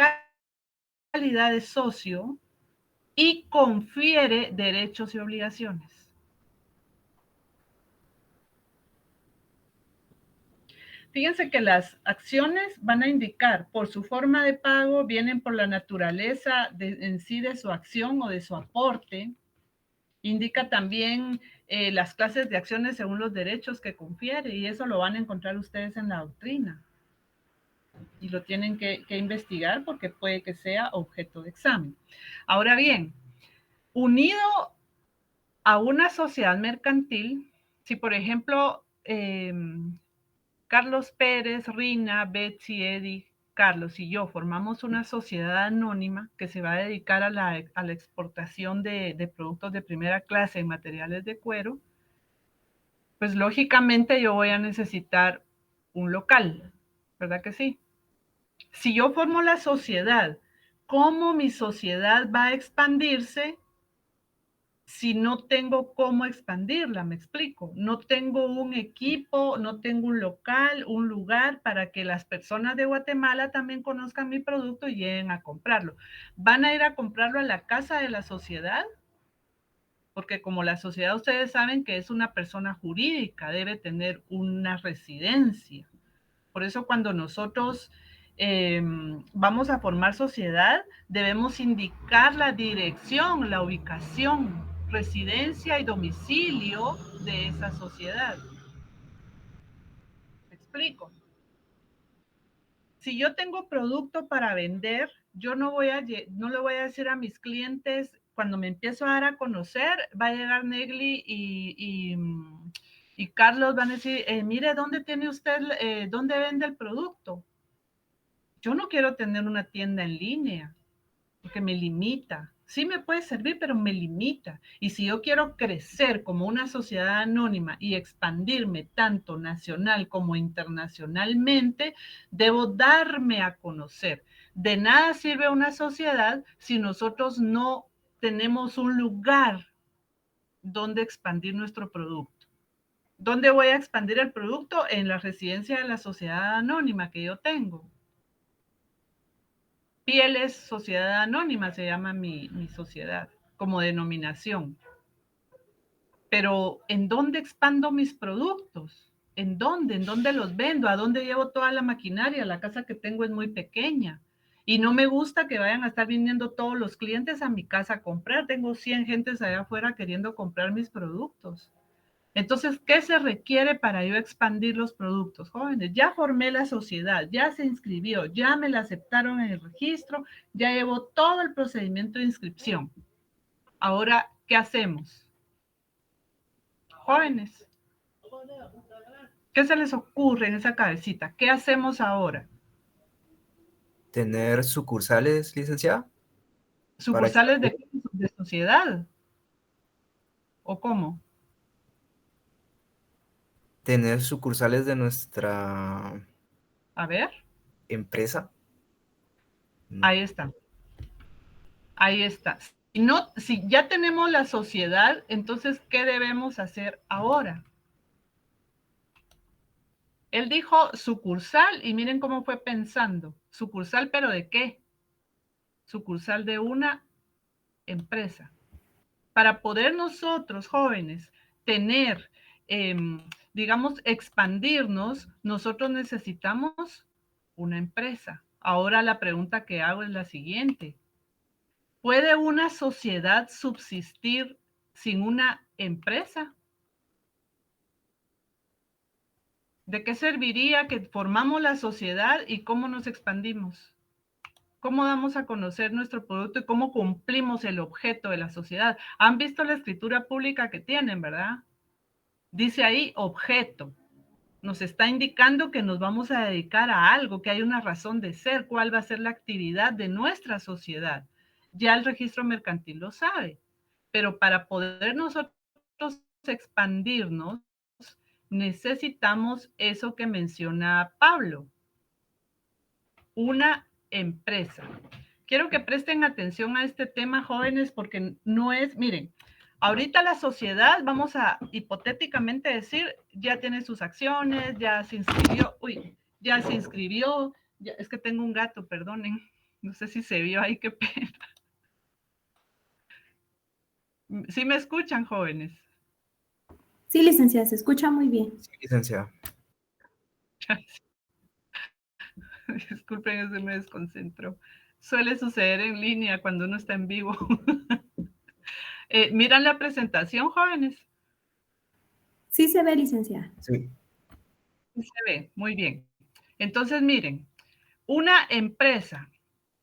calidad de socio y confiere derechos y obligaciones. Fíjense que las acciones van a indicar por su forma de pago, vienen por la naturaleza en sí de su acción o de su aporte. Indica también las clases de acciones según los derechos que confiere, y eso lo van a encontrar ustedes en la doctrina. Y lo tienen que investigar porque puede que sea objeto de examen. Ahora bien, unido a una sociedad mercantil, si por ejemplo Carlos Pérez, Rina, Betsy, Eddie, Carlos y yo formamos una sociedad anónima que se va a dedicar a la exportación de productos de primera clase en materiales de cuero, pues lógicamente yo voy a necesitar un local, ¿verdad que sí? Si yo formo la sociedad, ¿cómo mi sociedad va a expandirse si no tengo cómo expandirla? Me explico. No tengo un equipo, no tengo un local, un lugar para que las personas de Guatemala también conozcan mi producto y lleguen a comprarlo. ¿Van a ir a comprarlo a la casa de la sociedad? Porque como la sociedad, ustedes saben que es una persona jurídica, debe tener una residencia. Por eso cuando nosotros vamos a formar sociedad, debemos indicar la dirección, la ubicación, residencia y domicilio de esa sociedad. ¿Me explico? Si yo tengo producto para vender, yo no le voy a decir a mis clientes, cuando me empiezo a dar a conocer, va a llegar Negli y Carlos van a decir, mire, ¿dónde tiene usted, dónde vende el producto? Yo no quiero tener una tienda en línea, porque me limita. Sí me puede servir, pero me limita. Y si yo quiero crecer como una sociedad anónima y expandirme tanto nacional como internacionalmente, debo darme a conocer. De nada sirve una sociedad si nosotros no tenemos un lugar donde expandir nuestro producto. ¿Dónde voy a expandir el producto? En la residencia de la sociedad anónima que yo tengo. Pieles Sociedad Anónima se llama mi sociedad, como denominación. Pero, ¿en dónde expando mis productos? ¿En dónde? ¿En dónde los vendo? ¿A dónde llevo toda la maquinaria? La casa que tengo es muy pequeña. Y no me gusta que vayan a estar viniendo todos los clientes a mi casa a comprar. Tengo 100 gentes allá afuera queriendo comprar mis productos. Entonces, ¿qué se requiere para yo expandir los productos? Jóvenes, ya formé la sociedad, ya se inscribió, ya me la aceptaron en el registro, ya llevo todo el procedimiento de inscripción. Ahora, ¿qué hacemos? Jóvenes, ¿qué se les ocurre en esa cabecita? ¿Qué hacemos ahora? ¿Tener sucursales, licenciada? ¿Sucursales de sociedad? ¿O cómo? Tener sucursales de nuestra A ver. empresa. Ahí está. Ahí está. Si ya tenemos la sociedad, entonces, ¿qué debemos hacer ahora? Él dijo sucursal y miren cómo fue pensando. Sucursal, ¿pero de qué? Sucursal de una empresa. Para poder nosotros, jóvenes, tener, digamos, expandirnos, nosotros necesitamos una empresa. Ahora la pregunta que hago es la siguiente. ¿Puede una sociedad subsistir sin una empresa? ¿De qué serviría que formamos la sociedad y cómo nos expandimos? ¿Cómo damos a conocer nuestro producto y cómo cumplimos el objeto de la sociedad? Han visto la escritura pública que tienen, ¿verdad? Dice ahí objeto. Nos está indicando que nos vamos a dedicar a algo, que hay una razón de ser, cuál va a ser la actividad de nuestra sociedad. Ya el registro mercantil lo sabe, pero para poder nosotros expandirnos, necesitamos eso que menciona Pablo, una empresa. quiero que presten atención a este tema, jóvenes, porque no es, miren, ahorita la sociedad, vamos a hipotéticamente decir, ya tiene sus acciones, ya se inscribió, es que tengo un gato, perdonen, no sé si se vio ahí, qué pena. ¿Sí me escuchan, jóvenes? Sí, licenciada, se escucha muy bien. Sí, licenciada. Disculpen, se me desconcentró. Suele suceder en línea cuando uno está en vivo. ¿Miran la presentación, jóvenes? Sí se ve, licenciada. Sí. Sí se ve, muy bien. Entonces, miren, una empresa,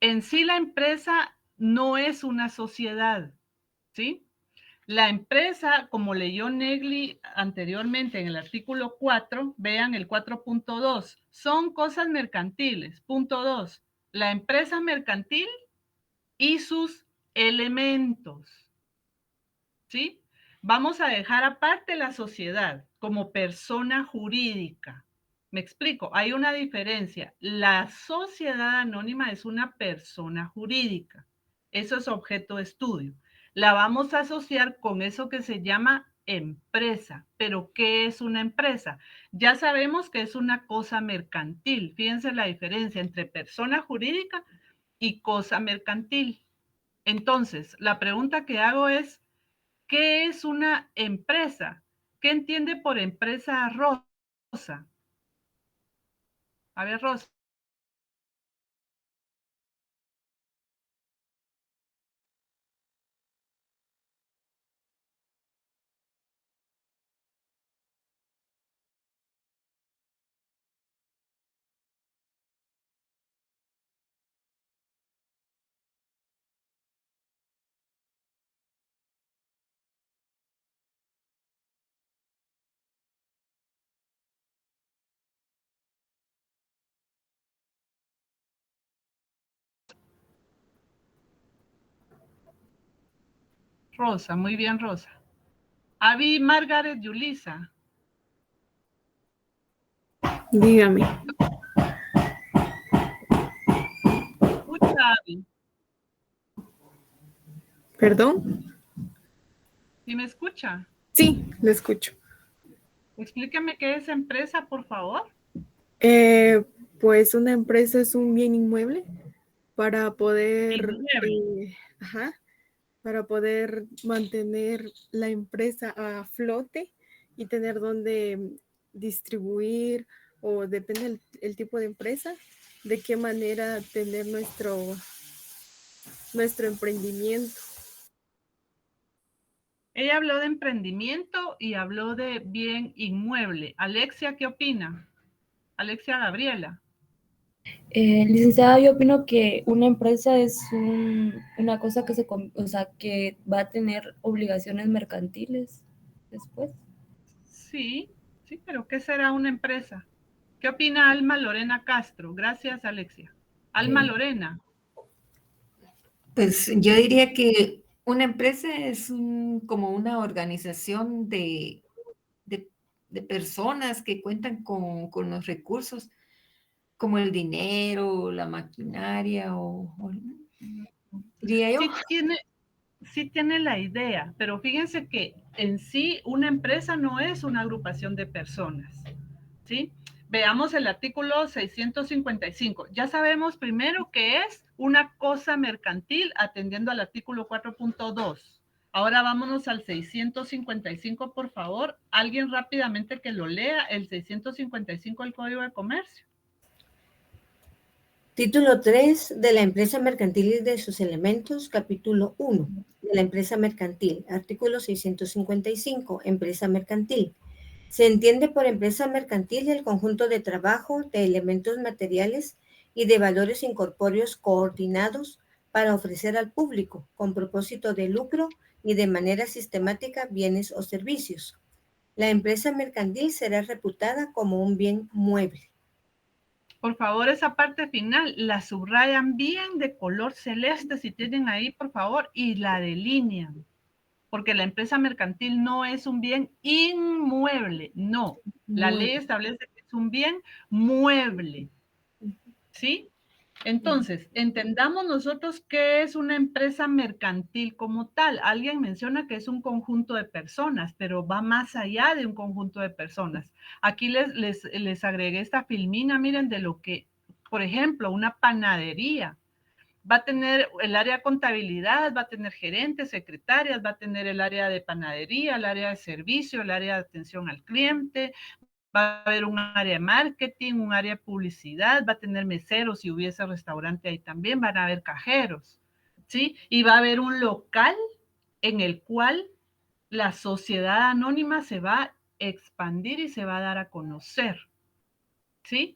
en sí la empresa no es una sociedad, ¿sí? La empresa, como leyó Negli anteriormente en el artículo 4, vean el 4.2, son cosas mercantiles. Punto 2, la empresa mercantil y sus elementos, ¿sí? Vamos a dejar aparte la sociedad como persona jurídica. Me explico, hay una diferencia. La sociedad anónima es una persona jurídica. Eso es objeto de estudio. La vamos a asociar con eso que se llama empresa. ¿Pero qué es una empresa? Ya sabemos que es una cosa mercantil. Fíjense la diferencia entre persona jurídica y cosa mercantil. Entonces, la pregunta que hago es, ¿qué es una empresa? ¿Qué entiende por empresa Rosa? A ver, Rosa. Rosa, muy bien, Rosa. Avi, Margaret, Yulisa. Dígame. Escucha, Avi. ¿Perdón? ¿Sí me escucha? Sí, lo escucho. Explíqueme qué es empresa, por favor. Pues una empresa es un bien inmueble para poder, Inmueble. para poder mantener la empresa a flote y tener donde distribuir, o depende el tipo de empresa, de qué manera tener nuestro emprendimiento. Ella habló de emprendimiento y habló de bien inmueble. Alexia, ¿qué opina? Alexia Gabriela. Licenciada, yo opino que una empresa es una cosa que que va a tener obligaciones mercantiles después. Sí, sí, pero ¿qué será una empresa? ¿Qué opina Alma Lorena Castro? Gracias, Alexia. Alma Lorena. Pues yo diría que una empresa es como una organización de personas que cuentan con los recursos, como el dinero, la maquinaria, diría yo. Sí tiene la idea, pero fíjense que en sí una empresa no es una agrupación de personas, ¿sí? Veamos el artículo 655. Ya sabemos primero que es una cosa mercantil atendiendo al artículo 4.2. Ahora vámonos al 655, por favor. Alguien rápidamente que lo lea, el 655 del Código de Comercio. Título 3 de la empresa mercantil y de sus elementos, capítulo 1 de la empresa mercantil, artículo 655, empresa mercantil. Se entiende por empresa mercantil el conjunto de trabajo, de elementos materiales y de valores incorpóreos coordinados para ofrecer al público, con propósito de lucro y de manera sistemática, bienes o servicios. La empresa mercantil será reputada como un bien mueble. Por favor, esa parte final la subrayan bien de color celeste si tienen ahí, por favor, y la delinean. Porque la empresa mercantil no es un bien inmueble, no. La ley establece que es un bien mueble. ¿Sí? Entonces, entendamos nosotros qué es una empresa mercantil como tal. Alguien menciona que es un conjunto de personas, pero va más allá de un conjunto de personas. Aquí les agregué esta filmina, miren, de lo que, por ejemplo, una panadería. Va a tener el área de contabilidad, va a tener gerentes, secretarias, va a tener el área de panadería, el área de servicio, el área de atención al cliente, va a haber un área de marketing, un área de publicidad, va a tener meseros, si hubiese restaurante ahí también, van a haber cajeros, ¿sí? Y va a haber un local en el cual la sociedad anónima se va a expandir y se va a dar a conocer, ¿sí?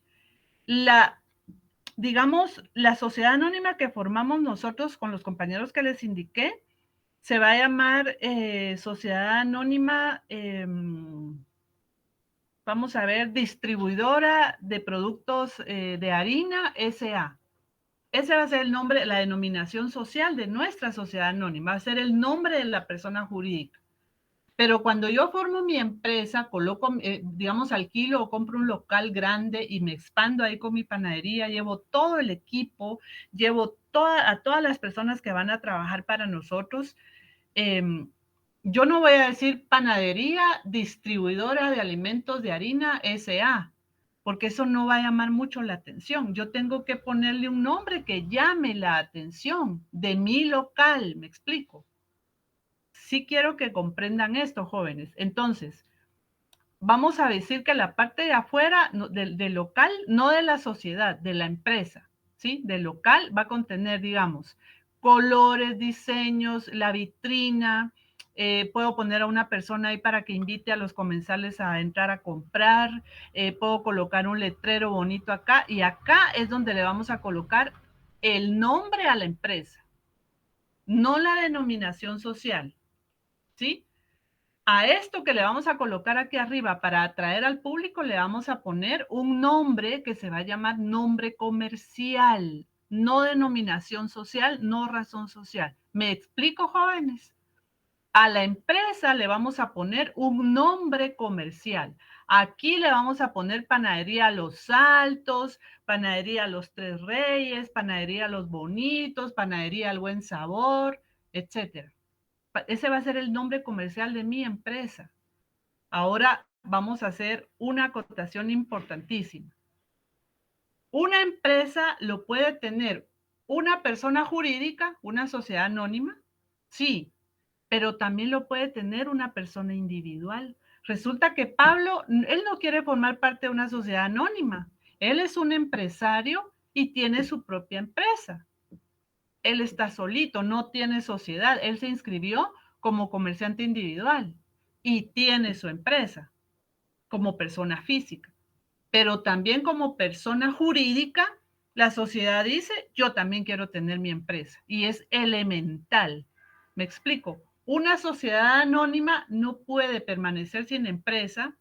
Digamos, la sociedad anónima que formamos nosotros con los compañeros que les indiqué, se va a llamar Sociedad Anónima, vamos a ver, Distribuidora de Productos de Harina S.A. Ese va a ser el nombre, la denominación social de nuestra sociedad anónima, va a ser el nombre de la persona jurídica. Pero cuando yo formo mi empresa, coloco, digamos, alquilo o compro un local grande y me expando ahí con mi panadería, llevo todo el equipo, llevo a todas las personas que van a trabajar para nosotros. Yo no voy a decir panadería distribuidora de alimentos de harina S.A., porque eso no va a llamar mucho la atención. Yo tengo que ponerle un nombre que llame la atención de mi local, ¿me explico? Sí quiero que comprendan esto, jóvenes. Entonces, vamos a decir que la parte de afuera del local, no de la sociedad, de la empresa, ¿sí? Del local va a contener, digamos, colores, diseños, la vitrina. Puedo poner a una persona ahí para que invite a los comensales a entrar a comprar. Puedo colocar un letrero bonito acá. Y acá es donde le vamos a colocar el nombre a la empresa, no la denominación social, ¿sí? A esto que le vamos a colocar aquí arriba para atraer al público le vamos a poner un nombre que se va a llamar nombre comercial, no denominación social, no razón social. ¿Me explico, jóvenes? A la empresa le vamos a poner un nombre comercial. Aquí le vamos a poner Panadería Los Altos, Panadería Los Tres Reyes, Panadería Los Bonitos, Panadería El Buen Sabor, etcétera. Ese va a ser el nombre comercial de mi empresa. Ahora vamos a hacer una acotación importantísima. Una empresa lo puede tener una persona jurídica, una sociedad anónima, sí, pero también lo puede tener una persona individual. Resulta que Pablo, él no quiere formar parte de una sociedad anónima. Él es un empresario y tiene su propia empresa. Él está solito, no tiene sociedad. Él se inscribió como comerciante individual y tiene su empresa como persona física. Pero también como persona jurídica, la sociedad dice, yo también quiero tener mi empresa. Y es elemental. ¿Me explico? Una sociedad anónima no puede permanecer sin empresa,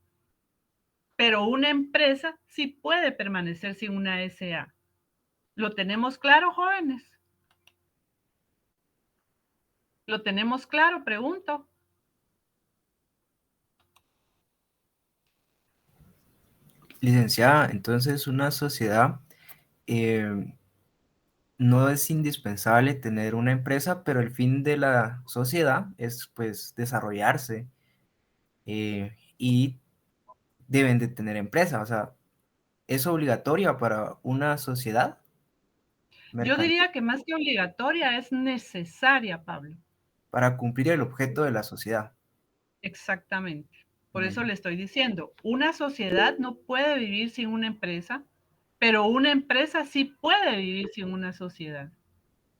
pero una empresa sí puede permanecer sin una SA. ¿Lo tenemos claro, jóvenes? ¿Lo tenemos claro? Pregunto. Licenciada, entonces una sociedad no es indispensable tener una empresa, pero el fin de la sociedad es pues desarrollarse y deben de tener empresa. O sea, ¿es obligatoria para una sociedad Yo mercantil diría que más que obligatoria es necesaria, Pablo. para cumplir el objeto de la sociedad? Exactamente. Por Muy eso bien. le estoy diciendo, una sociedad no puede vivir sin una empresa, pero una empresa sí puede vivir sin una sociedad.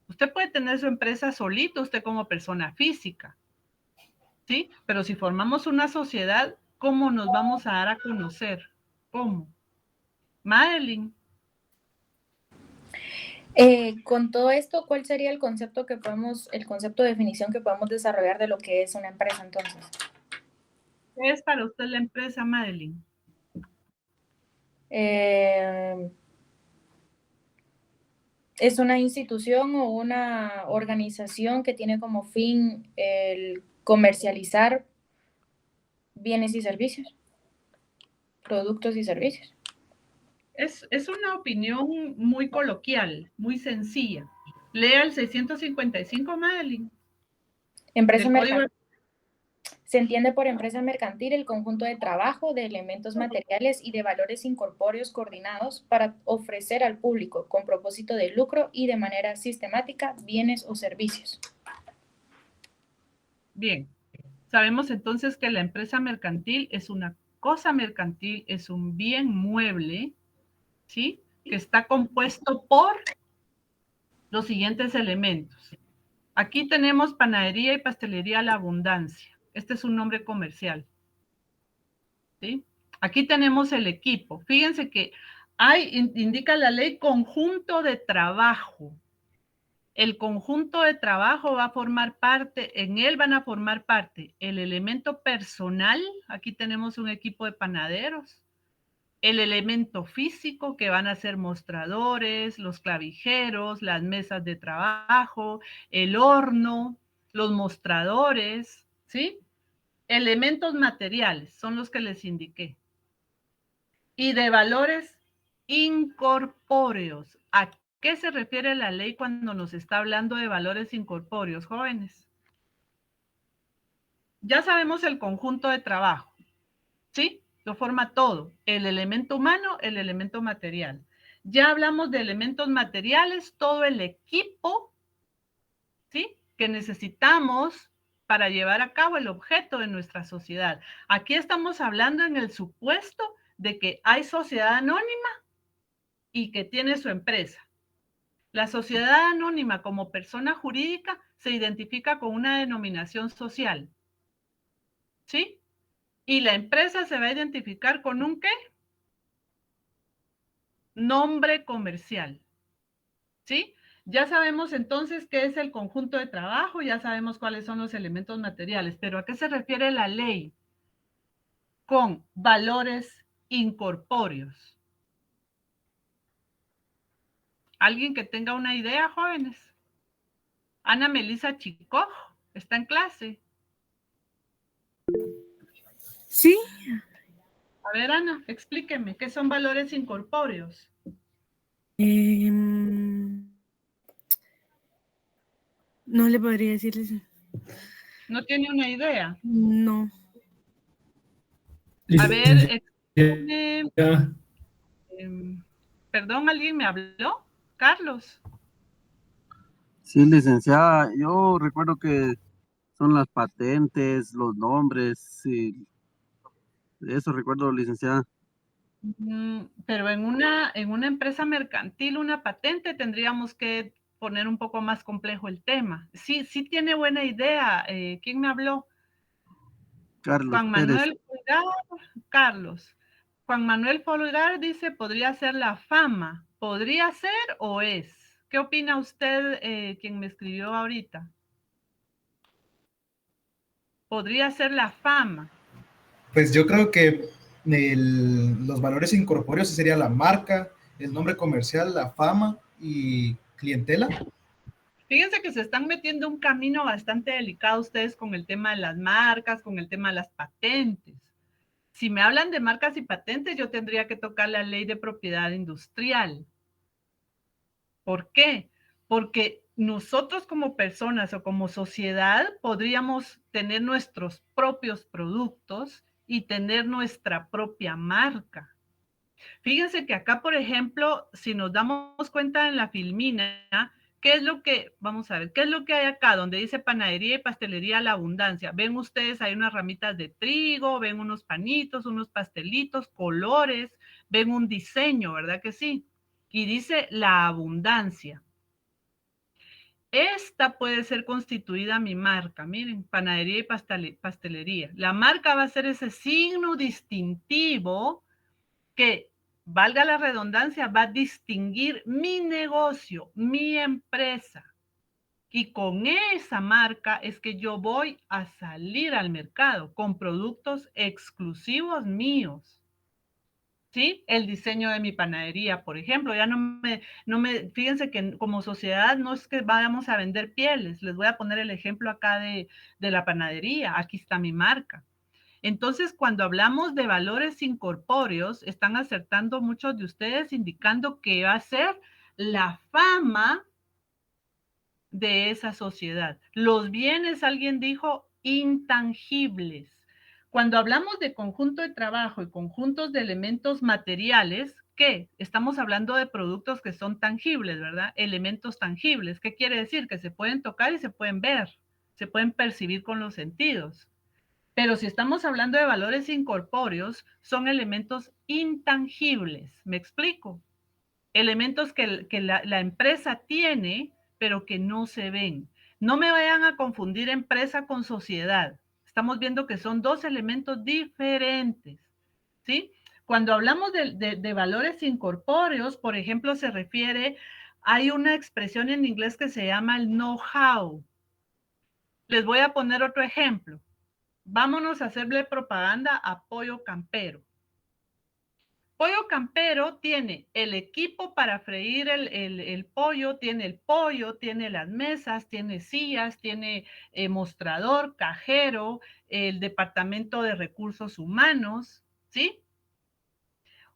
Usted puede tener su empresa solito, usted como persona física, ¿sí? Pero si formamos una sociedad, ¿cómo nos vamos a dar a conocer? ¿Cómo? Madeline. Con todo esto, ¿cuál sería el concepto de definición que podemos desarrollar de lo que es una empresa entonces? ¿Qué es para usted la empresa, Madeline? Es una institución o una organización que tiene como fin el comercializar bienes y servicios, productos y servicios. Es una opinión muy coloquial, muy sencilla. Lea el 655, Madeline. Empresa Del código. Se entiende por empresa mercantil el conjunto de trabajo, de elementos materiales y de valores incorpóreos coordinados para ofrecer al público con propósito de lucro y de manera sistemática bienes o servicios. Bien, sabemos entonces que la empresa mercantil es una cosa mercantil, es un bien mueble, ¿sí? Que está compuesto por los siguientes elementos. Aquí tenemos panadería y pastelería La Abundancia. Este es un nombre comercial. ¿Sí? Aquí tenemos el equipo. Fíjense que indica la ley conjunto de trabajo. El conjunto de trabajo va a formar parte, en él van a formar parte el elemento personal. Aquí tenemos un equipo de panaderos. El elemento físico, que van a ser mostradores, los clavijeros, las mesas de trabajo, el horno, los mostradores, ¿sí? Elementos materiales son los que les indiqué. Y de valores incorpóreos. ¿A qué se refiere la ley cuando nos está hablando de valores incorpóreos, jóvenes? Ya sabemos el conjunto de trabajo, ¿sí? Lo forma todo, el elemento humano, el elemento material. Ya hablamos de elementos materiales, todo el equipo, ¿sí? Que necesitamos para llevar a cabo el objeto de nuestra sociedad. Aquí estamos hablando en el supuesto de que hay sociedad anónima y que tiene su empresa. La sociedad anónima como persona jurídica se identifica con una denominación social, ¿sí? Y la empresa se va a identificar con un ¿qué? Nombre comercial, ¿sí? Ya sabemos entonces qué es el conjunto de trabajo, ya sabemos cuáles son los elementos materiales, pero ¿a qué se refiere la ley? Con valores incorpóreos. ¿Alguien que tenga una idea, jóvenes? Ana Melisa Chicó, ¿está en clase? Sí. A ver, Ana, explíqueme, ¿qué son valores incorpóreos? No le podría decirles. ¿No tiene una idea? No. A ver, perdón, ¿alguien me habló? Carlos. Sí, licenciada, yo recuerdo que son las patentes, los nombres, sí, eso recuerdo, licenciada. Pero en una empresa mercantil, una patente, tendríamos que poner un poco más complejo el tema. Sí, sí tiene buena idea. ¿Quién me habló? Carlos Juan Pérez. Manuel Folgar, Carlos. Juan Manuel Folgar dice, podría ser la fama. ¿Podría ser o es? ¿Qué opina usted, quien me escribió ahorita? Podría ser la fama. Pues yo creo que los valores incorpóreos sería la marca, el nombre comercial, la fama y clientela. Fíjense que se están metiendo un camino bastante delicado ustedes con el tema de las marcas, con el tema de las patentes. Si me hablan de marcas y patentes, yo tendría que tocar la ley de propiedad industrial. ¿Por qué? Porque nosotros como personas o como sociedad podríamos tener nuestros propios productos y tener nuestra propia marca. Fíjense que acá, por ejemplo, si nos damos cuenta en la filmina, ¿qué es lo que, vamos a ver, qué es lo que hay acá donde dice panadería y pastelería La Abundancia? Ven ustedes, hay unas ramitas de trigo, ven unos panitos, unos pastelitos, colores, ven un diseño, ¿verdad que sí? Y dice La Abundancia. Esta puede ser constituida mi marca, miren, panadería y pastelería. La marca va a ser ese signo distintivo que, valga la redundancia, va a distinguir mi negocio, mi empresa. Y con esa marca es que yo voy a salir al mercado con productos exclusivos míos. ¿Sí? El diseño de mi panadería, por ejemplo, ya fíjense que como sociedad no es que vayamos a vender pieles, les voy a poner el ejemplo acá de la panadería, aquí está mi marca. Entonces, cuando hablamos de valores incorpóreos, están acertando muchos de ustedes indicando que va a ser la fama de esa sociedad. Los bienes, alguien dijo, intangibles. Cuando hablamos de conjunto de trabajo y conjuntos de elementos materiales, ¿qué? Estamos hablando de productos que son tangibles, ¿verdad? Elementos tangibles. ¿Qué quiere decir? Que se pueden tocar y se pueden ver, se pueden percibir con los sentidos. Pero si estamos hablando de valores incorpóreos, son elementos intangibles. ¿Me explico? Elementos que la empresa tiene, pero que no se ven. No me vayan a confundir empresa con sociedad. Estamos viendo que son dos elementos diferentes, ¿sí? Cuando hablamos de valores incorpóreos, por ejemplo, se refiere, hay una expresión en inglés que se llama el know-how. Les voy a poner otro ejemplo. Vámonos a hacerle propaganda a Pollo Campero. Pollo Campero tiene el equipo para freír el pollo, tiene las mesas, tiene sillas, tiene mostrador, cajero, el departamento de recursos humanos, ¿sí?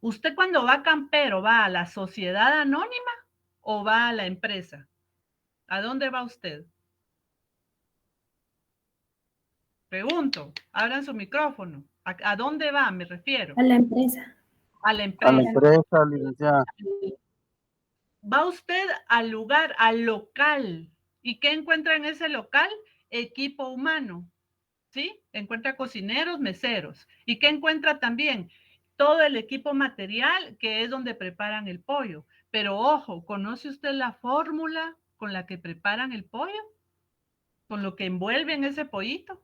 ¿Usted cuando va a Campero va a la sociedad anónima o va a la empresa? ¿A dónde va usted? Pregunto, abran su micrófono. ¿A dónde va? Me refiero. A la empresa. A la A la empresa. empresa, licenciada. Va usted al lugar, al local. ¿Y qué encuentra en ese local? Equipo humano, ¿sí? Encuentra cocineros, meseros. ¿Y qué encuentra también? Todo el equipo material que es donde preparan el pollo. Pero ojo, ¿conoce usted la fórmula con la que preparan el pollo? ¿Con lo que envuelven ese pollito?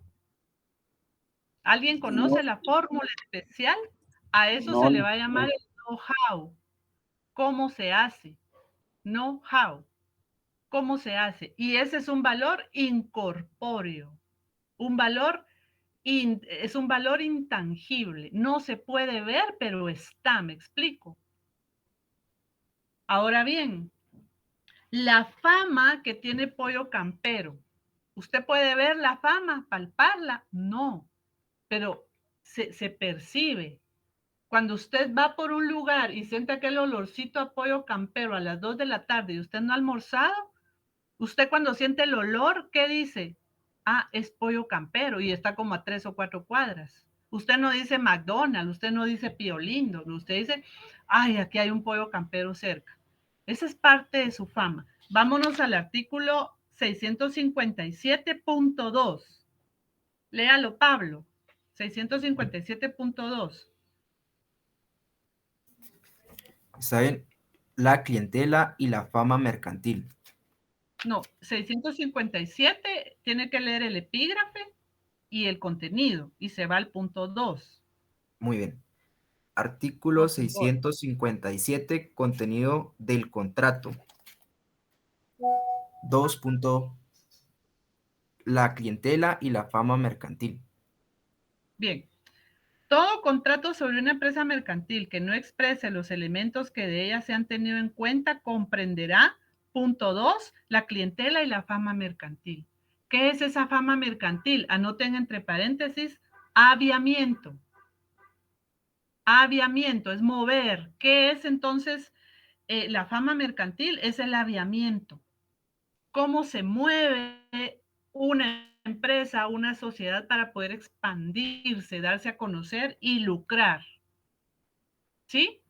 ¿Alguien conoce la fórmula especial? A eso No, se le va a llamar el know-how. ¿Cómo se hace? Know-how. ¿Cómo se hace? Y ese es un valor incorpóreo. Es un valor intangible. No se puede ver, pero está, ¿me explico? Ahora bien, la fama que tiene Pollo Campero. ¿Usted puede ver la fama, palparla? No, pero se percibe. Cuando usted va por un lugar y siente aquel olorcito a Pollo Campero a las 2 de la tarde y usted no ha almorzado, usted cuando siente el olor, ¿qué dice? Ah, es Pollo Campero y está como a 3 o 4 cuadras. Usted no dice McDonald's, usted no dice Pío Lindo, usted dice, ay, aquí hay un Pollo Campero cerca. Esa es parte de su fama. Vámonos al artículo 657.2. Léalo, Pablo. 657.2. Está bien. La clientela y la fama mercantil. No, 657 tiene que leer el epígrafe y el contenido y se va al punto 2. Muy bien. Artículo 657, contenido del contrato. 2. La clientela y la fama mercantil. Bien. Todo contrato sobre una empresa mercantil que no exprese los elementos que de ella se han tenido en cuenta comprenderá, punto 2, la clientela y la fama mercantil. ¿Qué es esa fama mercantil? Anoten entre paréntesis, aviamiento. Aviamiento es mover. ¿Qué es entonces la fama mercantil? Es el aviamiento. ¿Cómo se mueve una empresa, una sociedad para poder expandirse, darse a conocer y lucrar? ¿Sí?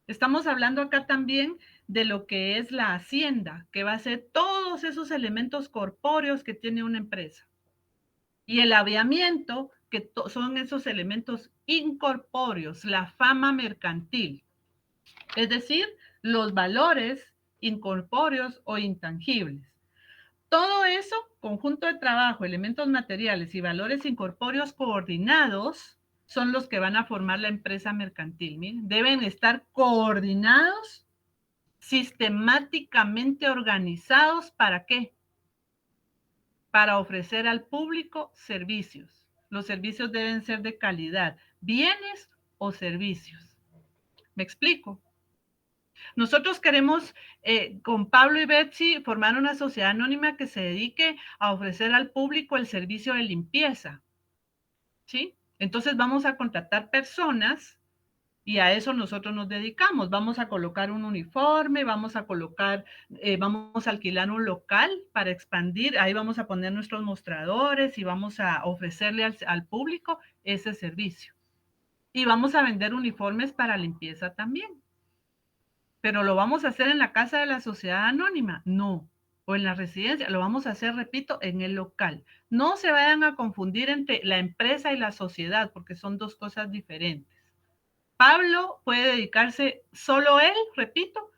Estamos hablando acá también de lo que es la hacienda, que va a ser todos esos elementos corpóreos que tiene una empresa. Y el aviamiento, que son esos elementos incorpóreos, la fama mercantil. Es decir, los valores incorpóreos o intangibles. Todo eso, conjunto de trabajo, elementos materiales y valores incorpóreos coordinados, son los que van a formar la empresa mercantil. Miren, deben estar coordinados, sistemáticamente organizados, ¿para qué? Para ofrecer al público servicios. Los servicios deben ser de calidad, bienes o servicios. ¿Me explico? Nosotros queremos, con Pablo y Betsy, formar una sociedad anónima que se dedique a ofrecer al público el servicio de limpieza. ¿Sí? Entonces vamos a contratar personas y a eso nosotros nos dedicamos. Vamos a colocar un uniforme, vamos a colocar, vamos a alquilar un local para expandir. Ahí vamos a poner nuestros mostradores y vamos a ofrecerle al público ese servicio. Y vamos a vender uniformes para limpieza también. Pero ¿lo vamos a hacer en la casa de la sociedad anónima? No. O en la residencia. Lo vamos a hacer, repito, en el local. No se vayan a confundir entre la empresa y la sociedad, porque son dos cosas diferentes. Pablo puede dedicarse, solo él, repito,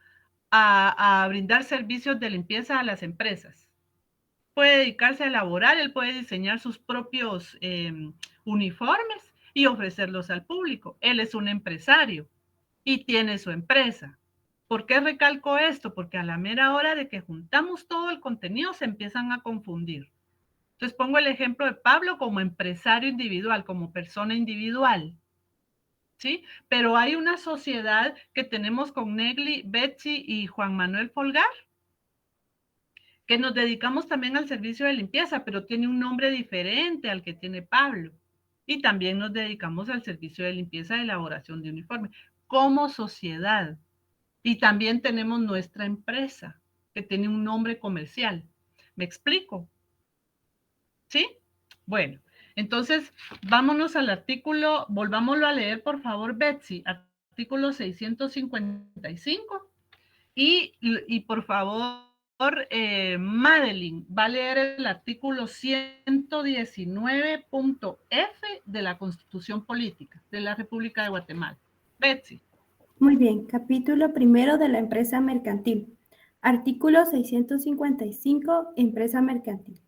a brindar servicios de limpieza a las empresas. Puede dedicarse a elaborar, él puede diseñar sus propios uniformes y ofrecerlos al público. Él es un empresario y tiene su empresa. ¿Por qué recalco esto? Porque a la mera hora de que juntamos todo el contenido se empiezan a confundir. Entonces pongo el ejemplo de Pablo como empresario individual, como persona individual. ¿Sí? Pero hay una sociedad que tenemos con Negli, Betsy y Juan Manuel Folgar, que nos dedicamos también al servicio de limpieza, pero tiene un nombre diferente al que tiene Pablo. Y también nos dedicamos al servicio de limpieza y elaboración de uniformes, como sociedad. Y también tenemos nuestra empresa, que tiene un nombre comercial. ¿Me explico? ¿Sí? Bueno. Entonces, vámonos al artículo, volvámoslo a leer, por favor, Betsy, artículo 655. Y por favor, Madeline, va a leer el artículo 119.f de la Constitución Política de la República de Guatemala. Betsy. Muy bien, capítulo primero de la empresa mercantil. Artículo 655, empresa mercantil.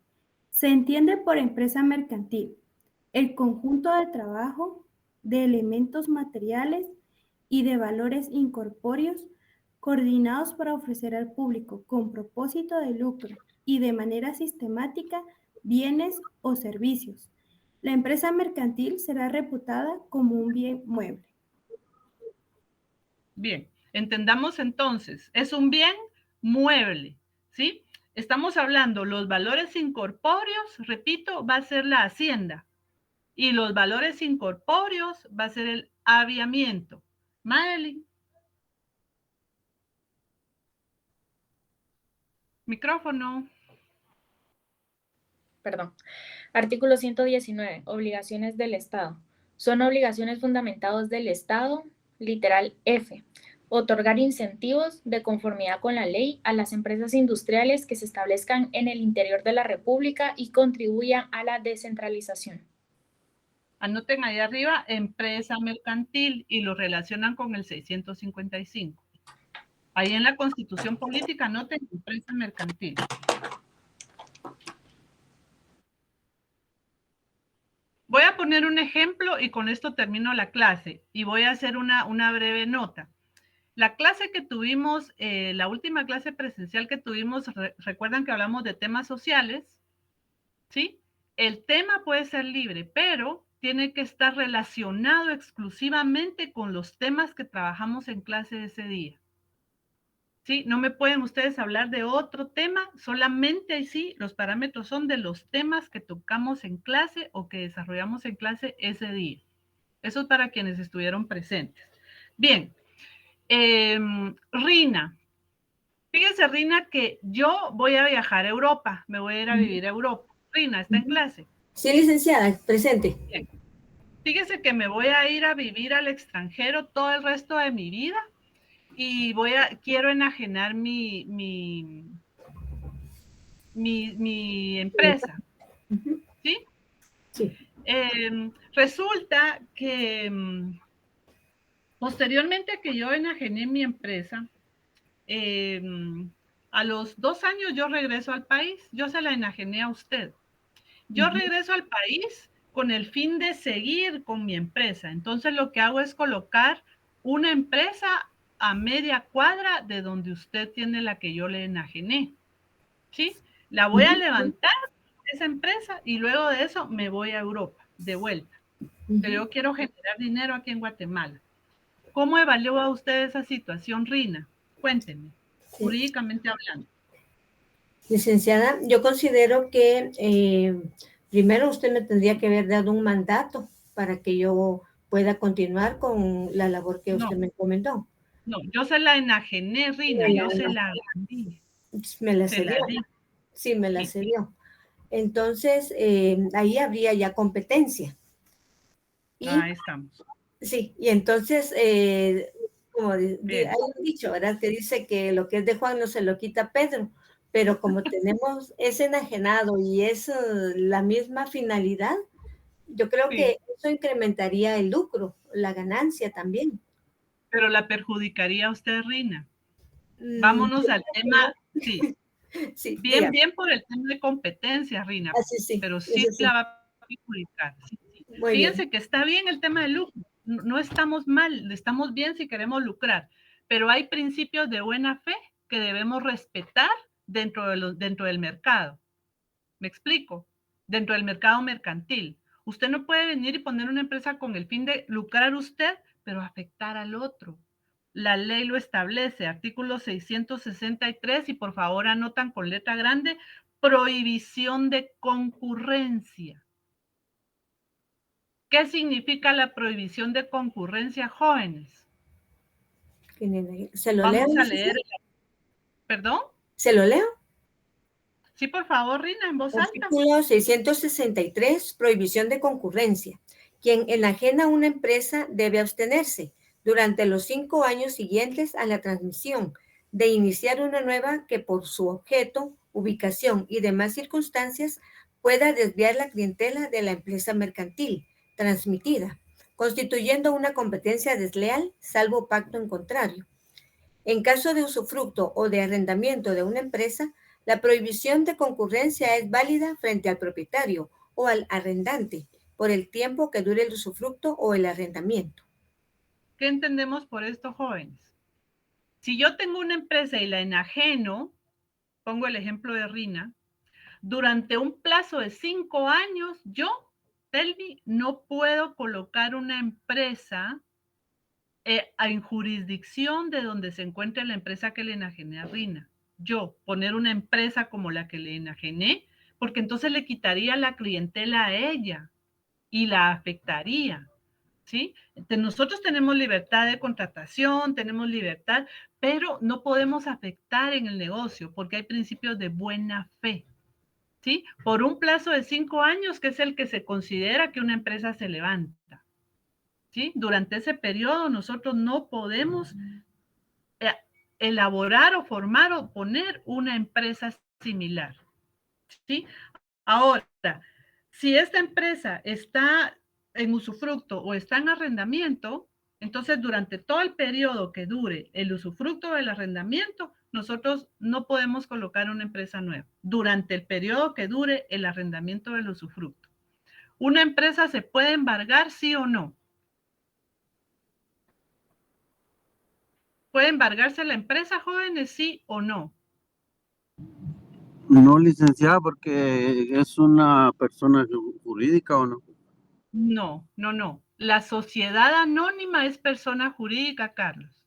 Se entiende por empresa mercantil el conjunto de trabajo, de elementos materiales y de valores incorpóreos coordinados para ofrecer al público con propósito de lucro y de manera sistemática bienes o servicios. La empresa mercantil será reputada como un bien mueble. Bien, entendamos entonces, es un bien mueble, ¿sí? Estamos hablando, los valores incorpóreos, repito, va a ser la hacienda. Y los valores incorpóreos va a ser el aviamiento. Madeline. Micrófono. Perdón. Artículo 119. Obligaciones del Estado. Son obligaciones fundamentadas del Estado, literal F. Otorgar incentivos de conformidad con la ley a las empresas industriales que se establezcan en el interior de la República y contribuyan a la descentralización. Anoten ahí arriba, empresa mercantil, y lo relacionan con el 655. Ahí en la Constitución Política anoten empresa mercantil. Voy a poner un ejemplo y con esto termino la clase y voy a hacer una breve nota. La clase que tuvimos, la última clase presencial que tuvimos, recuerdan que hablamos de temas sociales, ¿sí? El tema puede ser libre, pero tiene que estar relacionado exclusivamente con los temas que trabajamos en clase ese día. ¿Sí? No me pueden ustedes hablar de otro tema, solamente ahí sí, los parámetros son de los temas que tocamos en clase o que desarrollamos en clase ese día. Eso es para quienes estuvieron presentes. Bien, Rina. Fíjese, Rina, que yo voy a viajar a Europa, me voy a ir a vivir a Europa. Rina, ¿está en clase? Sí, licenciada, presente. Bien. Fíjese que me voy a ir a vivir al extranjero todo el resto de mi vida y quiero enajenar mi empresa. ¿Sí? Sí. Resulta que posteriormente a que yo enajené mi empresa, a los 2 años yo regreso al país, yo se la enajené a usted. Yo regreso al país con el fin de seguir con mi empresa. Entonces lo que hago es colocar una empresa a media cuadra de donde usted tiene la que yo le enajené. ¿Sí? La voy a levantar, esa empresa, y luego de eso me voy a Europa, de vuelta. Pero yo quiero generar dinero aquí en Guatemala. ¿Cómo evalúa usted esa situación, Rina? Cuénteme, jurídicamente hablando. Licenciada, yo considero que primero usted me tendría que haber dado un mandato para que yo pueda continuar con la labor que usted me comentó. No, yo se la enajené, Rina, yo se la di. Me la Se la cedió. di. Sí, me la cedió. Entonces, ahí habría ya competencia. Y, Ahí estamos. sí, y entonces, como hay un dicho, ¿verdad? Que dice que lo que es de Juan no se lo quita Pedro, pero como tenemos ese enajenado y es la misma finalidad, yo creo que eso incrementaría el lucro, la ganancia también. Pero la perjudicaría a usted, Rina. Vámonos al tema, sí. Sí, bien por el tema de competencia, Rina, pero sí la va a perjudicar. Sí. Fíjense que está bien el tema del lucro, no estamos mal, estamos bien si queremos lucrar, pero hay principios de buena fe que debemos respetar dentro del mercado. ¿Me explico? Dentro del mercado mercantil. Usted no puede venir y poner una empresa con el fin de lucrar usted, pero afectar al otro. La ley lo establece, artículo 663, y por favor anotan con letra grande, prohibición de concurrencia. ¿Qué significa la prohibición de concurrencia, jóvenes? ¿Se lo leo? Vamos a leer. ¿Perdón? ¿Se lo leo? Sí, por favor, Rina, en voz alta. Artículo 663, prohibición de concurrencia. Quien enajena una empresa debe abstenerse durante los 5 años siguientes a la transmisión de iniciar una nueva que por su objeto, ubicación y demás circunstancias pueda desviar la clientela de la empresa mercantil transmitida, constituyendo una competencia desleal, salvo pacto en contrario. En caso de usufructo o de arrendamiento de una empresa, la prohibición de concurrencia es válida frente al propietario o al arrendante por el tiempo que dure el usufructo o el arrendamiento. ¿Qué entendemos por esto, jóvenes? Si yo tengo una empresa y la enajeno, pongo el ejemplo de Rina, durante un plazo de 5 años, yo, Telvi, no puedo colocar una empresa en jurisdicción de donde se encuentre la empresa que le enajené a Rina. Yo poner una empresa como la que le enajené, porque entonces le quitaría la clientela a ella y la afectaría. ¿Sí? Nosotros tenemos libertad de contratación, tenemos libertad, pero no podemos afectar en el negocio porque hay principios de buena fe. ¿Sí? Por un plazo de 5 años, que es el que se considera que una empresa se levanta. ¿Sí? Durante ese periodo nosotros no podemos elaborar o formar o poner una empresa similar. ¿Sí? Ahora, si esta empresa está en usufructo o está en arrendamiento, entonces durante todo el periodo que dure el usufructo del arrendamiento, nosotros no podemos colocar una empresa nueva. Durante el periodo que dure el arrendamiento del usufructo. ¿Una empresa se puede embargar, sí o no? ¿Puede embargarse la empresa, jóvenes, sí o no? No, licenciada, porque es una persona jurídica, ¿o no? No, no, no. La sociedad anónima es persona jurídica, Carlos.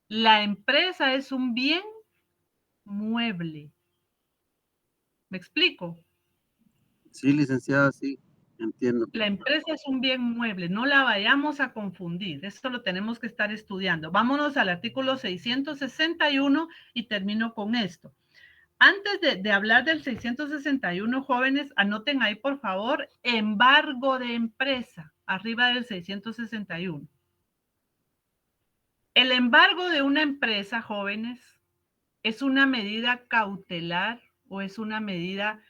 La empresa es un bien mueble. ¿Me explico? Sí, licenciada, sí, entiendo. La empresa es un bien mueble, no la vayamos a confundir, esto lo tenemos que estar estudiando. Vámonos al artículo 661 y termino con esto. Antes de hablar del 661, jóvenes, anoten ahí, por favor, embargo de empresa, arriba del 661. El embargo de una empresa, jóvenes, es una medida cautelar o es una medida,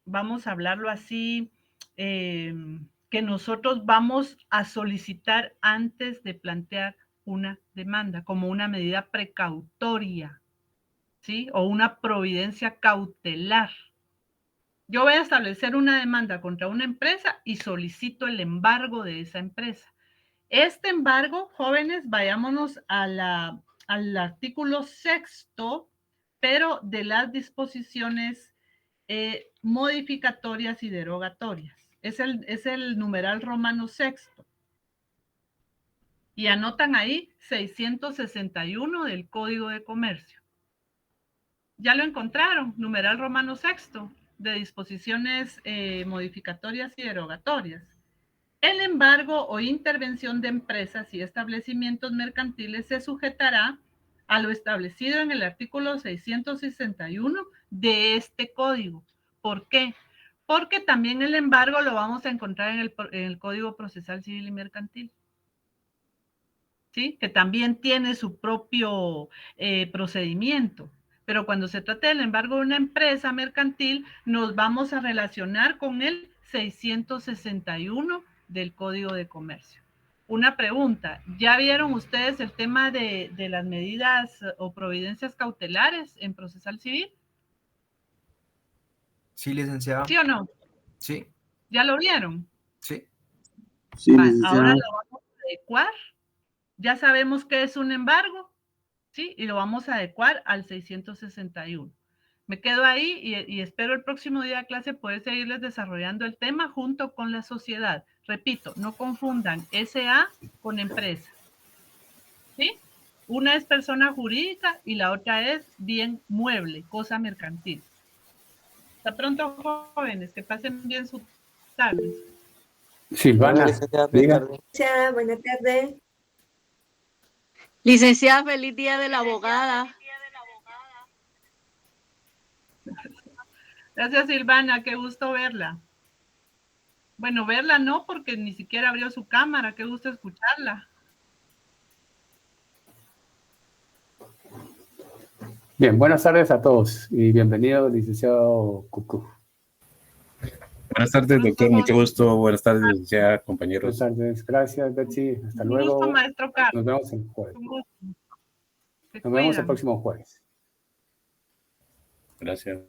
vamos a hablarlo así, que nosotros vamos a solicitar antes de plantear una demanda, como una medida precautoria, ¿sí? O una providencia cautelar. Yo voy a establecer una demanda contra una empresa y solicito el embargo de esa empresa. Este embargo, jóvenes, vayámonos al artículo 6º, pero de las disposiciones modificatorias y derogatorias. Es el numeral romano 6º. Y anotan ahí 661 del Código de Comercio. Ya lo encontraron, numeral romano 6º, de disposiciones modificatorias y derogatorias. El embargo o intervención de empresas y establecimientos mercantiles se sujetará a lo establecido en el artículo 661 de este código. ¿Por qué? Porque también el embargo lo vamos a encontrar en el Código Procesal Civil y Mercantil. ¿Sí? Que también tiene su propio procedimiento. Pero cuando se trata del embargo de una empresa mercantil, nos vamos a relacionar con el 661 del Código de Comercio. Una pregunta, ¿ya vieron ustedes el tema de las medidas o providencias cautelares en procesal civil? Sí, licenciado. ¿Sí o no? Sí. ¿Ya lo vieron? Sí. Sí, Vale, licenciado. ahora lo vamos a adecuar. Ya sabemos qué es un embargo, ¿sí? Y lo vamos a adecuar al 661. Me quedo ahí y espero el próximo día de clase poder seguirles desarrollando el tema junto con la sociedad. Repito, no confundan SA con empresa. ¿Sí? Una es persona jurídica y la otra es bien mueble, cosa mercantil. Hasta pronto, jóvenes, que pasen bien su tarde. Silvana, diga. Buenas tardes. Licenciada, feliz día de la abogada. Gracias, Silvana, qué gusto verla. Bueno, verla no, porque ni siquiera abrió su cámara, qué gusto escucharla. Bien, buenas tardes a todos y bienvenido, licenciado Cucú. Buenas tardes, doctor, mucho gusto. Buenas tardes, licenciada, compañeros. Buenas tardes, gracias, Betsy. Hasta Un luego. gusto, maestro Carlos. Nos vemos el jueves. Un gusto. Se Nos vemos el cuidan. próximo jueves. Gracias.